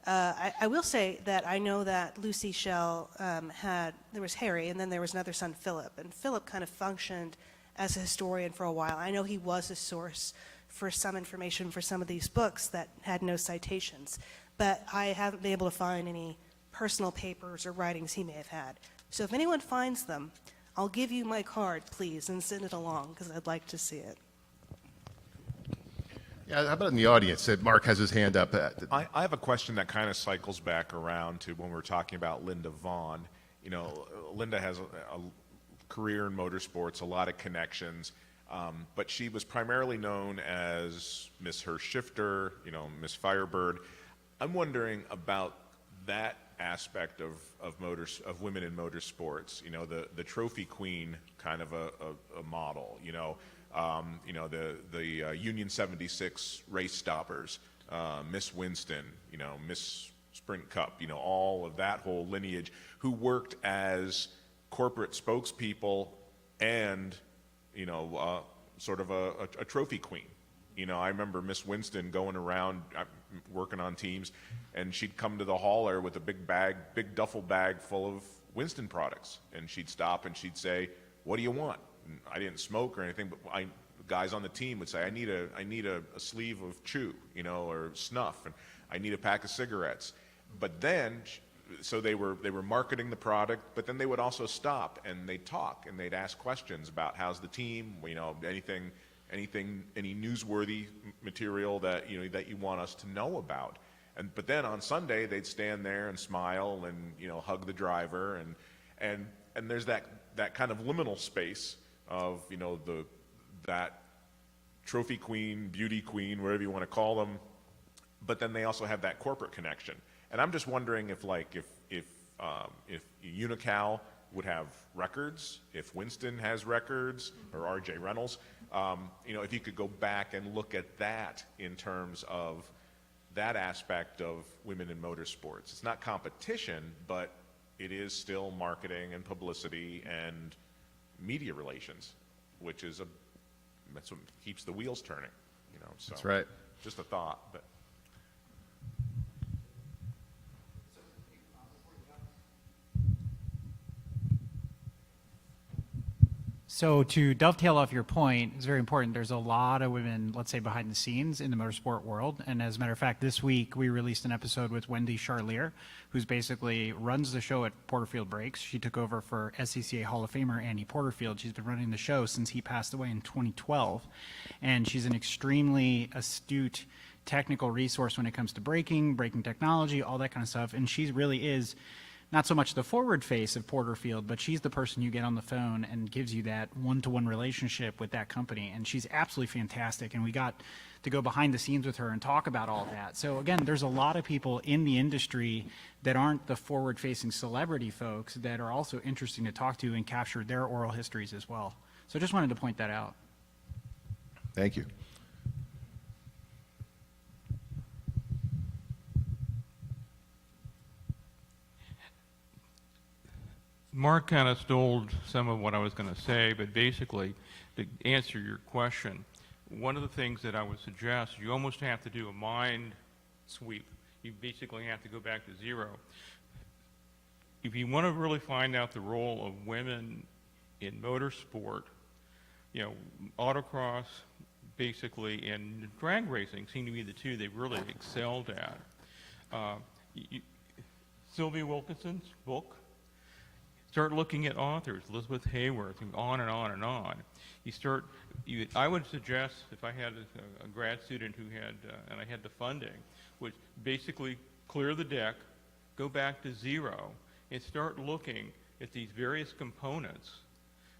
I will say that I know that Lucy Schell there was Harry, and then there was another son, Philip. And Philip kind of functioned as a historian for a while. I know he was a source for some information for some of these books that had no citations. But I haven't been able to find any personal papers or writings he may have had. So if anyone finds them, I'll give you my card, please, and send it along, because I'd like to see it. Yeah, how about in the audience? Mark has his hand up. I have a question that kind of cycles back around to when we're talking about Linda Vaughn. You know, Linda has a career in motorsports, a lot of connections, but she was primarily known as Miss Her Shifter, you know, Miss Firebird. I'm wondering about that aspect of women in motorsports. You know, the trophy queen kind of a model. You know, the Union 76 race stoppers, Miss Winston. You know, Miss Sprint Cup. You know, all of that whole lineage who worked as corporate spokespeople and sort of a trophy queen. You know, I remember Miss Winston going around working on teams, and she'd come to the hauler with a big duffel bag full of Winston products, and she'd stop and she'd say, "What do you want?" And I didn't smoke or anything, but the guys on the team would say, "I need a sleeve of chew, you know, or snuff, and I need a pack of cigarettes." But then, so they were marketing the product, but then they would also stop and they'd talk and they'd ask questions about how's the team, you know, any newsworthy material that you want us to know about. But then on Sunday they'd stand there and smile and hug the driver, and there's that kind of liminal space of that trophy queen, beauty queen, whatever you want to call them. But then they also have that corporate connection. And I'm just wondering if Unical would have records, if Winston has records, or R.J. Reynolds, if you could go back and look at that in terms of that aspect of women in motorsports. It's not competition, but it is still marketing and publicity and media relations, that's what keeps the wheels turning. So That's right. Just a thought, but. So to dovetail off your point, it's very important. There's a lot of women, let's say, behind the scenes in the motorsport world. And as a matter of fact, this week we released an episode with Wendy Charlier, who's basically runs the show at Porterfield Brakes. She took over for SCCA Hall of Famer Andy Porterfield. She's been running the show since he passed away in 2012. And she's an extremely astute technical resource when it comes to braking technology, all that kind of stuff. And she really is not so much the forward face of Porterfield, but she's the person you get on the phone and gives you that one-to-one relationship with that company. And she's absolutely fantastic. And we got to go behind the scenes with her and talk about all that. So again, there's a lot of people in the industry that aren't the forward-facing celebrity folks that are also interesting to talk to and capture their oral histories as well. So I just wanted to point that out. Thank you. Mark kind of stole some of what I was going to say, but basically, to answer your question, one of the things that I would suggest, you almost have to do a mind sweep. You basically have to go back to zero. If you want to really find out the role of women in motorsport, autocross, basically, and drag racing seem to be the two they really excelled at. Sylvia Wilkinson's book. Start looking at authors, Elizabeth Hayworth, and on and on and on. I would suggest, if I had a grad student who had, and I had the funding, would basically clear the deck, go back to zero, and start looking at these various components,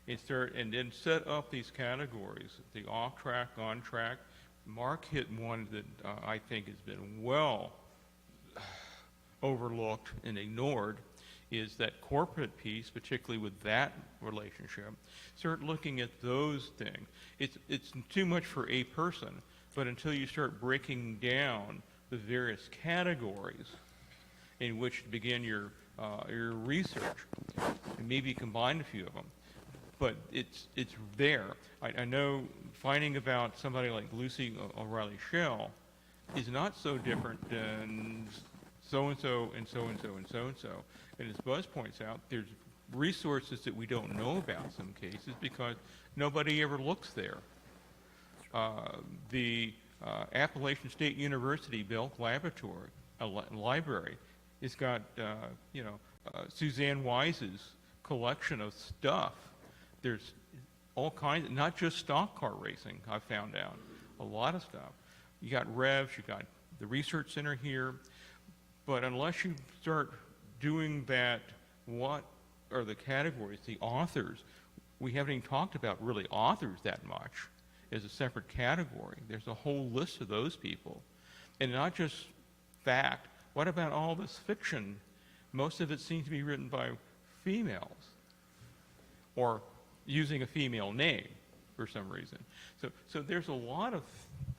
and then set up these categories, the off-track, on-track. Mark hit one that I think has been well overlooked and ignored, is that corporate piece, particularly with that relationship. Start looking at those things. It's too much for a person, but until you start breaking down the various categories in which to begin your your research, and maybe combine a few of them. But it's there. I know finding about somebody like Lucy O'Reilly Schell is not so different than so-and-so and so-and-so and so-and-so. And as Buzz points out, there's resources that we don't know about in some cases because nobody ever looks there. The Appalachian State University Belk Laboratory, library, it's got, Suzanne Wise's collection of stuff. There's all kinds, not just stock car racing, I found out. A lot of stuff. You got Revs, you got the research center here, but unless you start doing that, what are the categories, the authors? We haven't even talked about really authors that much as a separate category. There's a whole list of those people. And not just fact, what about all this fiction? Most of it seems to be written by females or using a female name for some reason. So there's a lot of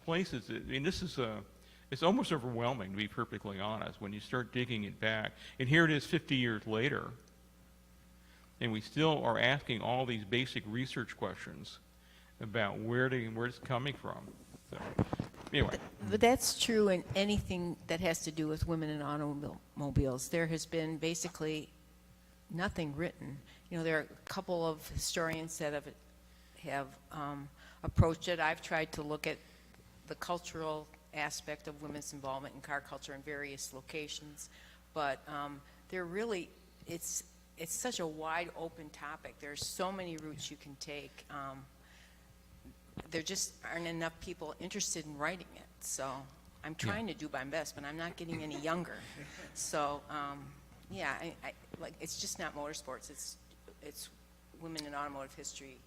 places that, I mean, it's almost overwhelming, to be perfectly honest, when you start digging it back. And here it is 50 years later, and we still are asking all these basic research questions about where it's coming from. So, anyway. But that's true in anything that has to do with women in automobiles. There has been basically nothing written. There are a couple of historians that have approached it. I've tried to look at the cultural aspect of women's involvement in car culture in various locations, but it's such a wide open topic. There's so many routes you can take. There just aren't enough people interested in writing it. So I'm trying to do my best, but I'm not getting any younger. So I like, it's just not motorsports. It's women in automotive history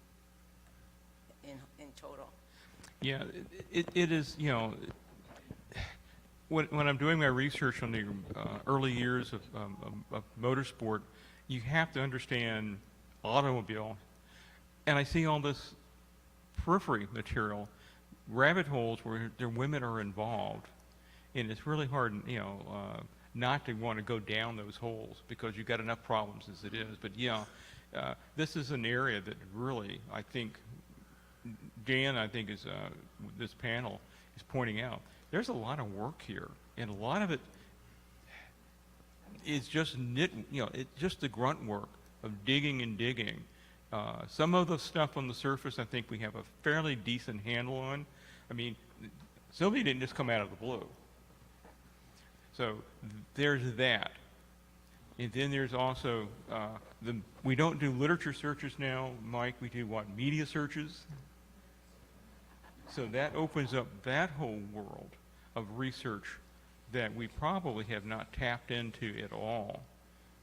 in total. Yeah, it is, when I'm doing my research on the early years of motorsport, you have to understand automobile, and I see all this periphery material, rabbit holes where the women are involved, and it's really hard, not to want to go down those holes because you've got enough problems as it is. But this is an area that really, I think, Dan, is this panel is pointing out. There's a lot of work here, and a lot of it is just it's just the grunt work of digging and digging. Some of the stuff on the surface, I think we have a fairly decent handle on. I mean, Sylvia didn't just come out of the blue. So there's that. And then there's also, we don't do literature searches now, Mike, we do what, media searches? So that opens up that whole world of research that we probably have not tapped into at all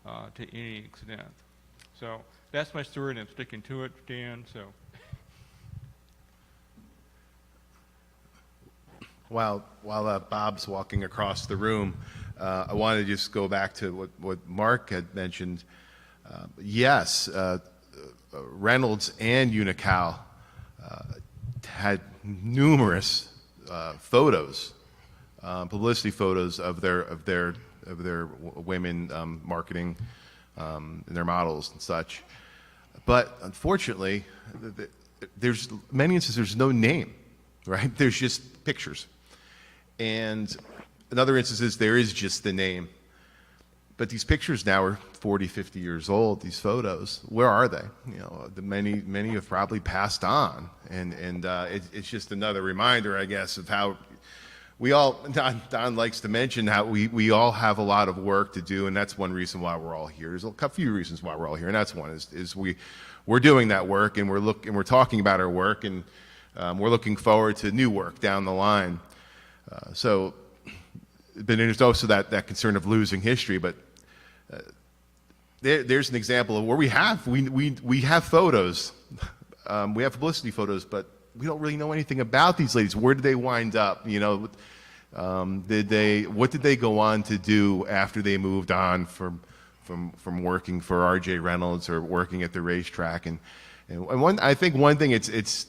to any extent. So that's my story, and I'm sticking to it, Dan. So, While Bob's walking across the room, I want to just go back to what Mark had mentioned. Yes, Reynolds and Unocal had numerous photos, publicity photos of their women marketing their models and such. But unfortunately, there's many instances there's no name, right? There's just pictures. And in other instances, there is just the name. But these pictures now are 40, 50 years old, these photos. Where are they? Many have probably passed on. And it's just another reminder, I guess, of how we all, Don likes to mention how we all have a lot of work to do, and that's one reason why we're all here. There's a few reasons why we're all here, and that's one is we're doing that work, and we're talking about our work, and we're looking forward to new work down the line. But there's also that concern of losing history. But there's an example of where we have photos, we have publicity photos, but we don't really know anything about these ladies. Where did they wind up? What did they go on to do after they moved on from working for R.J. Reynolds or working at the racetrack? And I think one thing it's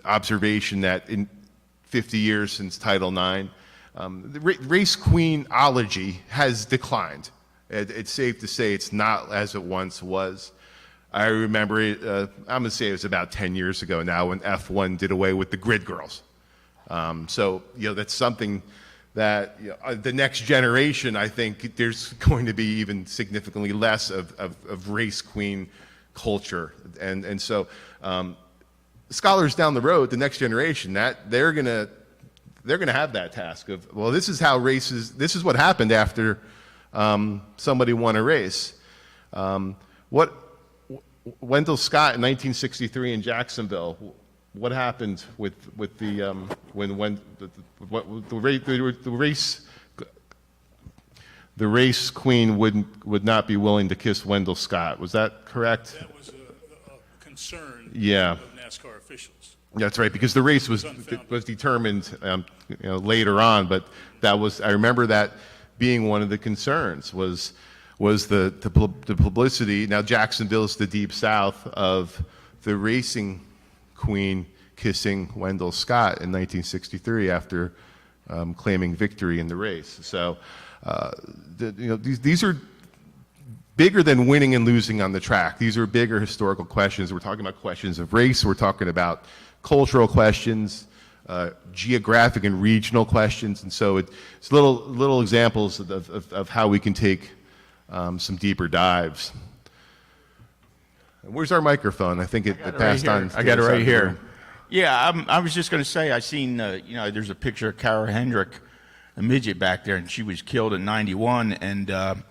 observation that in 50 years since Title IX, the race queenology has declined. It's safe to say it's not as it once was. I remember it, I'm going to say it was about 10 years ago now when F1 did away with the grid girls. So, that's something that the next generation, I think there's going to be even significantly less of race queen culture. And so scholars down the road, the next generation, that they're going to have that task of, well, this is how races, this is what happened after somebody won a race. Wendell Scott in 1963 in Jacksonville, what happened with the race queen would not be willing to kiss Wendell Scott? Was that correct? That was a concern Yeah. of NASCAR officials. That's right, because the race was determined later on, but I remember that being one of the concerns was the publicity. Now Jacksonville is the deep south of the racing queen kissing Wendell Scott in 1963 after claiming victory in the race. So these are bigger than winning and losing on the track. These are bigger historical questions. We're talking about questions of race. We're talking about cultural questions, geographic and regional questions. And so it's little examples of how we can take some deeper dives. Where's our microphone? I think it passed on. I got it right here. Yeah, I was just going to say, I seen, there's a picture of Kara Hendrick, a midget back there, and she was killed in '91.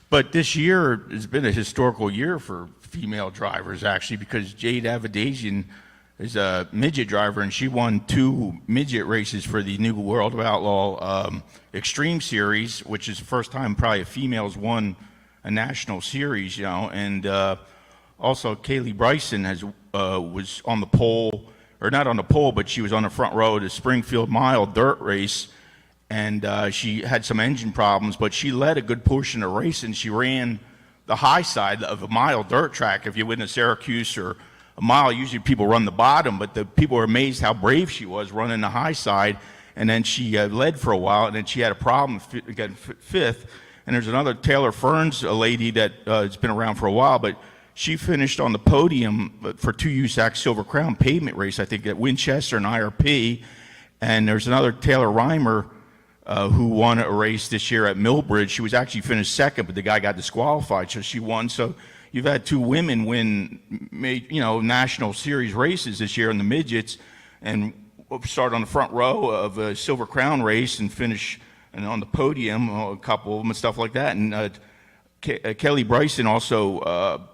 But this year has been a historical year for female drivers, actually, because Jade Avadasian is a midget driver, and she won 2 midget races for the New World of Outlaw Extreme Series, which is the first time probably a female's won a national series, and also Kaylee Bryson was on the pole, or not on the pole, but she was on the front row of the Springfield Mile dirt race, and she had some engine problems, but she led a good portion of the race, and she ran the high side of a mile dirt track. If you went to Syracuse or a mile, usually people run the bottom, but the people were amazed how brave she was running the high side, and then she led for a while, and then she had a problem getting fifth. And there's another Taylor Ferns, a lady that has been around for a while, but she finished on the podium for 2 USAC Silver Crown pavement race, I think, at Winchester and IRP. And there's another Taylor Reimer who won a race this year at Millbridge. She was actually finished second, but the guy got disqualified, so she won. So you've had 2 women win, national series races this year in the midgets, and start on the front row of a Silver Crown race and finish on the podium, a couple of them and stuff like that. And Kelly Bryson also,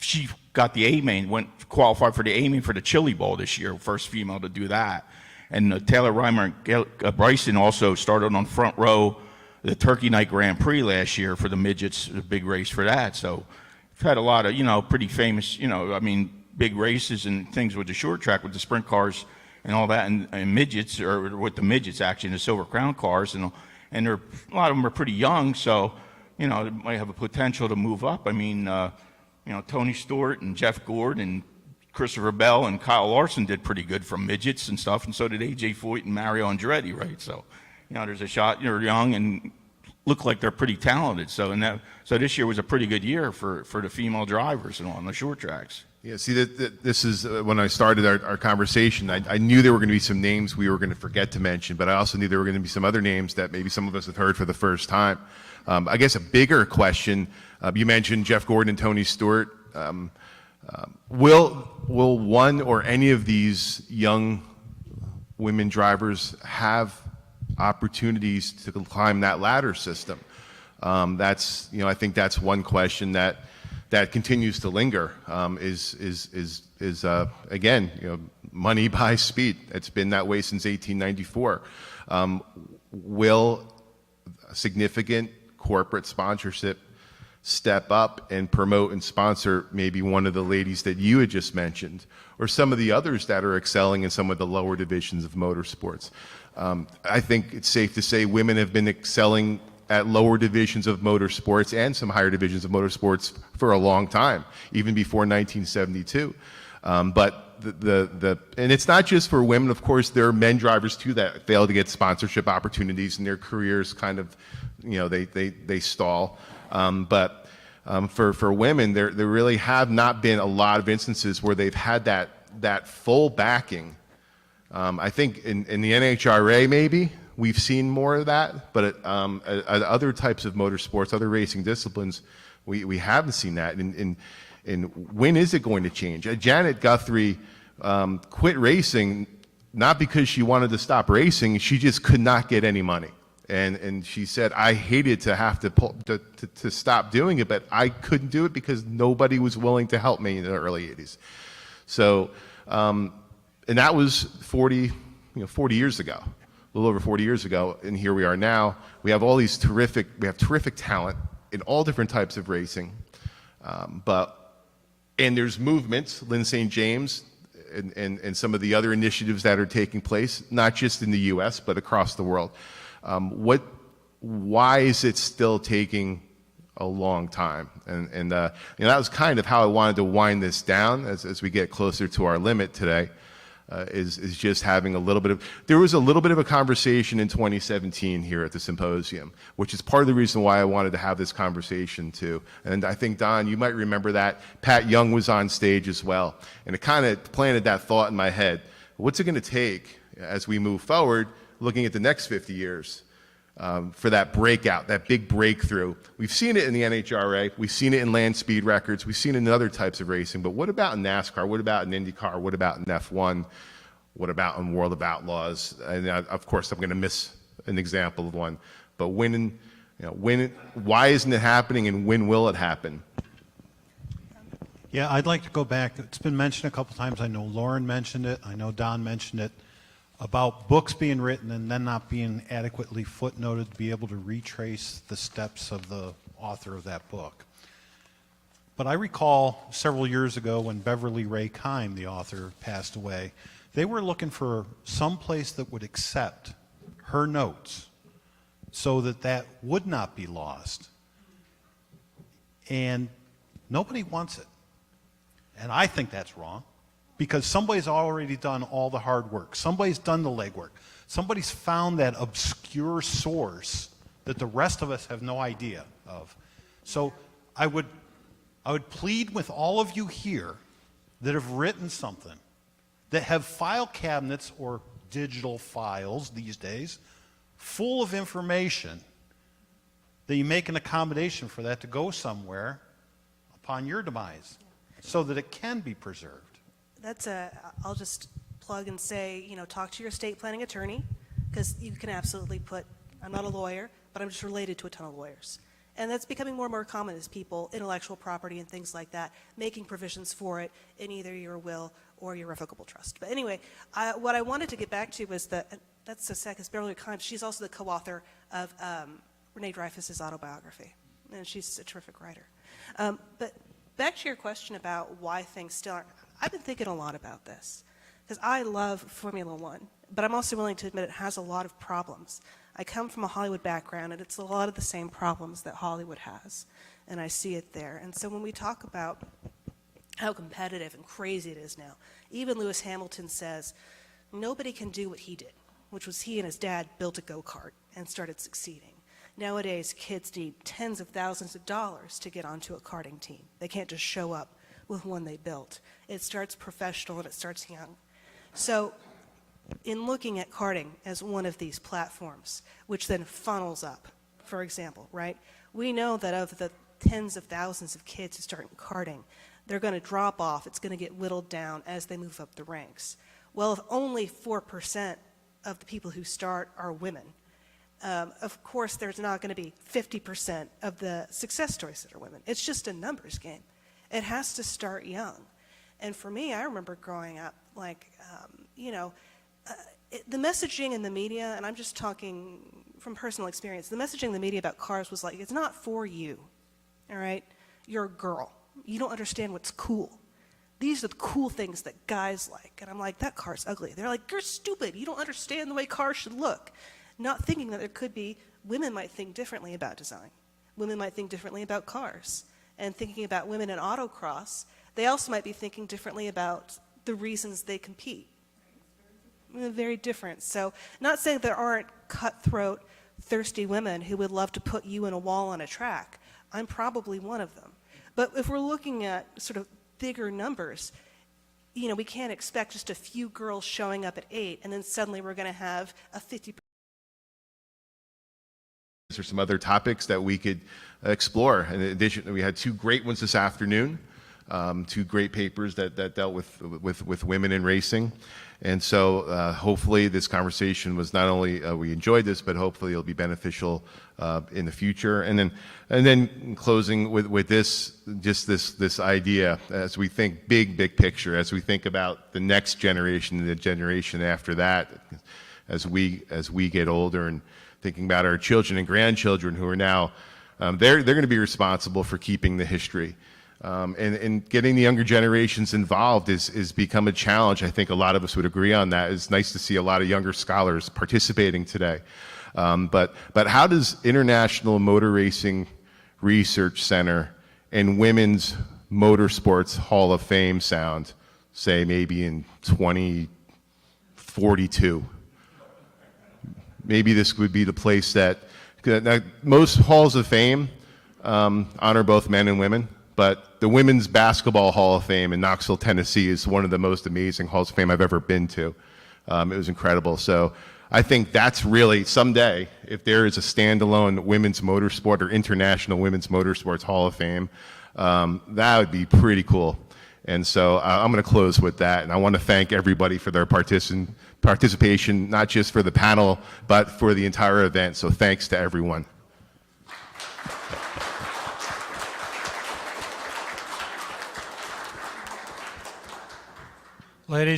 she got the A-main, qualified for the A-main for the Chili Bowl this year, first female to do that. And Taylor Reimer and Bryson also started on front row the Turkey Night Grand Prix last year for the midgets, a big race for that. So we've had a lot of, pretty famous, big races and things with the short track, with the sprint cars and all that, and midgets, or with the midgets actually, and the Silver Crown cars, and a lot of them are pretty young, so, they might have a potential to move up. I mean, Tony Stewart and Jeff Gord and Christopher Bell and Kyle Larson did pretty good from midgets and stuff, and so did A.J. Foyt and Mario Andretti, right? So, there's a shot. You're young and look like they're pretty talented. So, so this year was a pretty good year for the female drivers and on the short tracks. Yeah, see, this is when I started our conversation, I knew there were going to be some names we were going to forget to mention, but I also knew there were going to be some other names that maybe some of us have heard for the first time. I guess a bigger question, you mentioned Jeff Gordon and Tony Stewart. Will one or any of these young women drivers have opportunities to climb that ladder system? That's, I think that's one question that continues to linger. Again, money buys speed. It's been that way since 1894. Will significant corporate sponsorship step up and promote and sponsor maybe one of the ladies that you had just mentioned, or some of the others that are excelling in some of the lower divisions of motorsports? I think it's safe to say women have been excelling at lower divisions of motorsports and some higher divisions of motorsports for a long time, even before 1972. But and it's not just for women. Of course, there are men drivers too that fail to get sponsorship opportunities, and their careers kind of, they stall. For women, there really have not been a lot of instances where they've had that full backing. I think in the NHRA maybe we've seen more of that, but at other types of motorsports, other racing disciplines, we haven't seen that. And when is it going to change? Janet Guthrie quit racing not because she wanted to stop racing, she just could not get any money. And she said, I hated to have to stop doing it, but I couldn't do it because nobody was willing to help me in the early 80s. So, and that was 40 years ago, a little over 40 years ago, and here we are now. We have all these terrific talent in all different types of racing, and there's movements, Lynn St. James, and some of the other initiatives that are taking place, not just in the U.S., but across the world. Why is it still taking a long time? And that was kind of how I wanted to wind this down as we get closer to our limit today, is just having there was a little bit of a conversation in 2017 here at the Symposium, which is part of the reason why I wanted to have this conversation too. And I think, Don, you might remember that. Pat Young was on stage as well. And it kind of planted that thought in my head. What's it going to take as we move forward, looking at the next 50 years, for that breakout, that big breakthrough? We've seen it in the NHRA, we've seen it in land speed records, we've seen it in other types of racing, but what about in NASCAR? What about in IndyCar? What about in F1? What about in World of Outlaws? And of course, I'm going to miss an example of one. But why isn't it happening, and when will it happen? Yeah, I'd like to go back. It's been mentioned a couple times. I know Lauren mentioned it. I know Don mentioned it, about books being written and then not being adequately footnoted to be able to retrace the steps of the author of that book. But I recall several years ago when Beverly Ray Kime, the author, passed away, they were looking for some place that would accept her notes so that would not be lost. And nobody wants it. And I think that's wrong, because somebody's already done all the hard work. Somebody's done the legwork. Somebody's found that obscure source that the rest of us have no idea of. So I would plead with all of you here that have written something, that have file cabinets or digital files these days full of information, that you make an accommodation for that to go somewhere upon your demise so that it can be preserved. I'll just plug and say, talk to your estate planning attorney, because you can absolutely I'm not a lawyer, but I'm just related to a ton of lawyers. And that's becoming more and more common as people, intellectual property and things like that, making provisions for it in either your will or your revocable trust. But anyway, what I wanted to get back to was that's so sad, because Beverly Kime, she's also the co-author of Renee Dreyfus's autobiography, and she's a terrific writer. But back to your question about why things still aren't, I've been thinking a lot about this, because I love Formula One, but I'm also willing to admit it has a lot of problems. I come from a Hollywood background, and it's a lot of the same problems that Hollywood has, and I see it there. And so when we talk about how competitive and crazy it is now, even Lewis Hamilton says nobody can do what he did, which was he and his dad built a go-kart and started succeeding. Nowadays, kids need tens of thousands of dollars to get onto a karting team. They can't just show up with one they built. It starts professional and it starts young. So in looking at karting as one of these platforms, which then funnels up, for example, right? We know that of the tens of thousands of kids who start in karting, they're going to drop off. It's going to get whittled down as they move up the ranks. Well, if only 4% of the people who start are women, of course there's not going to be 50% of the success stories that are women. It's just a numbers game. It has to start young. And for me, I remember growing up, the messaging in the media, and I'm just talking from personal experience, the messaging in the media about cars was like, it's not for you, all right? You're a girl. You don't understand what's cool. These are the cool things that guys like. And I'm like, that car's ugly. They're like, you're stupid. You don't understand the way cars should look. Not thinking that there could be, women might think differently about design. Women might think differently about cars. And thinking about women in autocross, they also might be thinking differently about the reasons they compete. Very different. So not saying there aren't cutthroat, thirsty women who would love to put you in a wall on a track, I'm probably one of them. But if we're looking at sort of bigger numbers, you know, we can't expect just a few girls showing up at 8 and then suddenly we're going to have a 50%. There some other topics that we could explore. In addition, we had 2 great ones this afternoon, 2 great papers that dealt with women in racing. And so hopefully this conversation was not only we enjoyed this, but hopefully it'll be beneficial in the future. And then in closing with this, just this idea, as we think big picture, as we think about the next generation and the generation after that, as we get older, and thinking about our children and grandchildren who are now, they're going to be responsible for keeping the history. And getting the younger generations involved is become a challenge. I think a lot of us would agree on that. It's nice to see a lot of younger scholars participating today. But how does International Motor Racing Research Center and Women's Motorsports Hall of Fame sound, say maybe in 2042? Maybe this would be the place that, now, most halls of fame honor both men and women, but the Women's Basketball Hall of Fame in Knoxville, Tennessee is one of the most amazing halls of fame I've ever been to. It was incredible. So I think that's really, someday, if there is a standalone women's motorsport or International Women's Motorsports Hall of Fame, that would be pretty cool. And so I'm going to close with that, and I want to thank everybody for their participation, not just for the panel, but for the entire event. So thanks to everyone. Ladies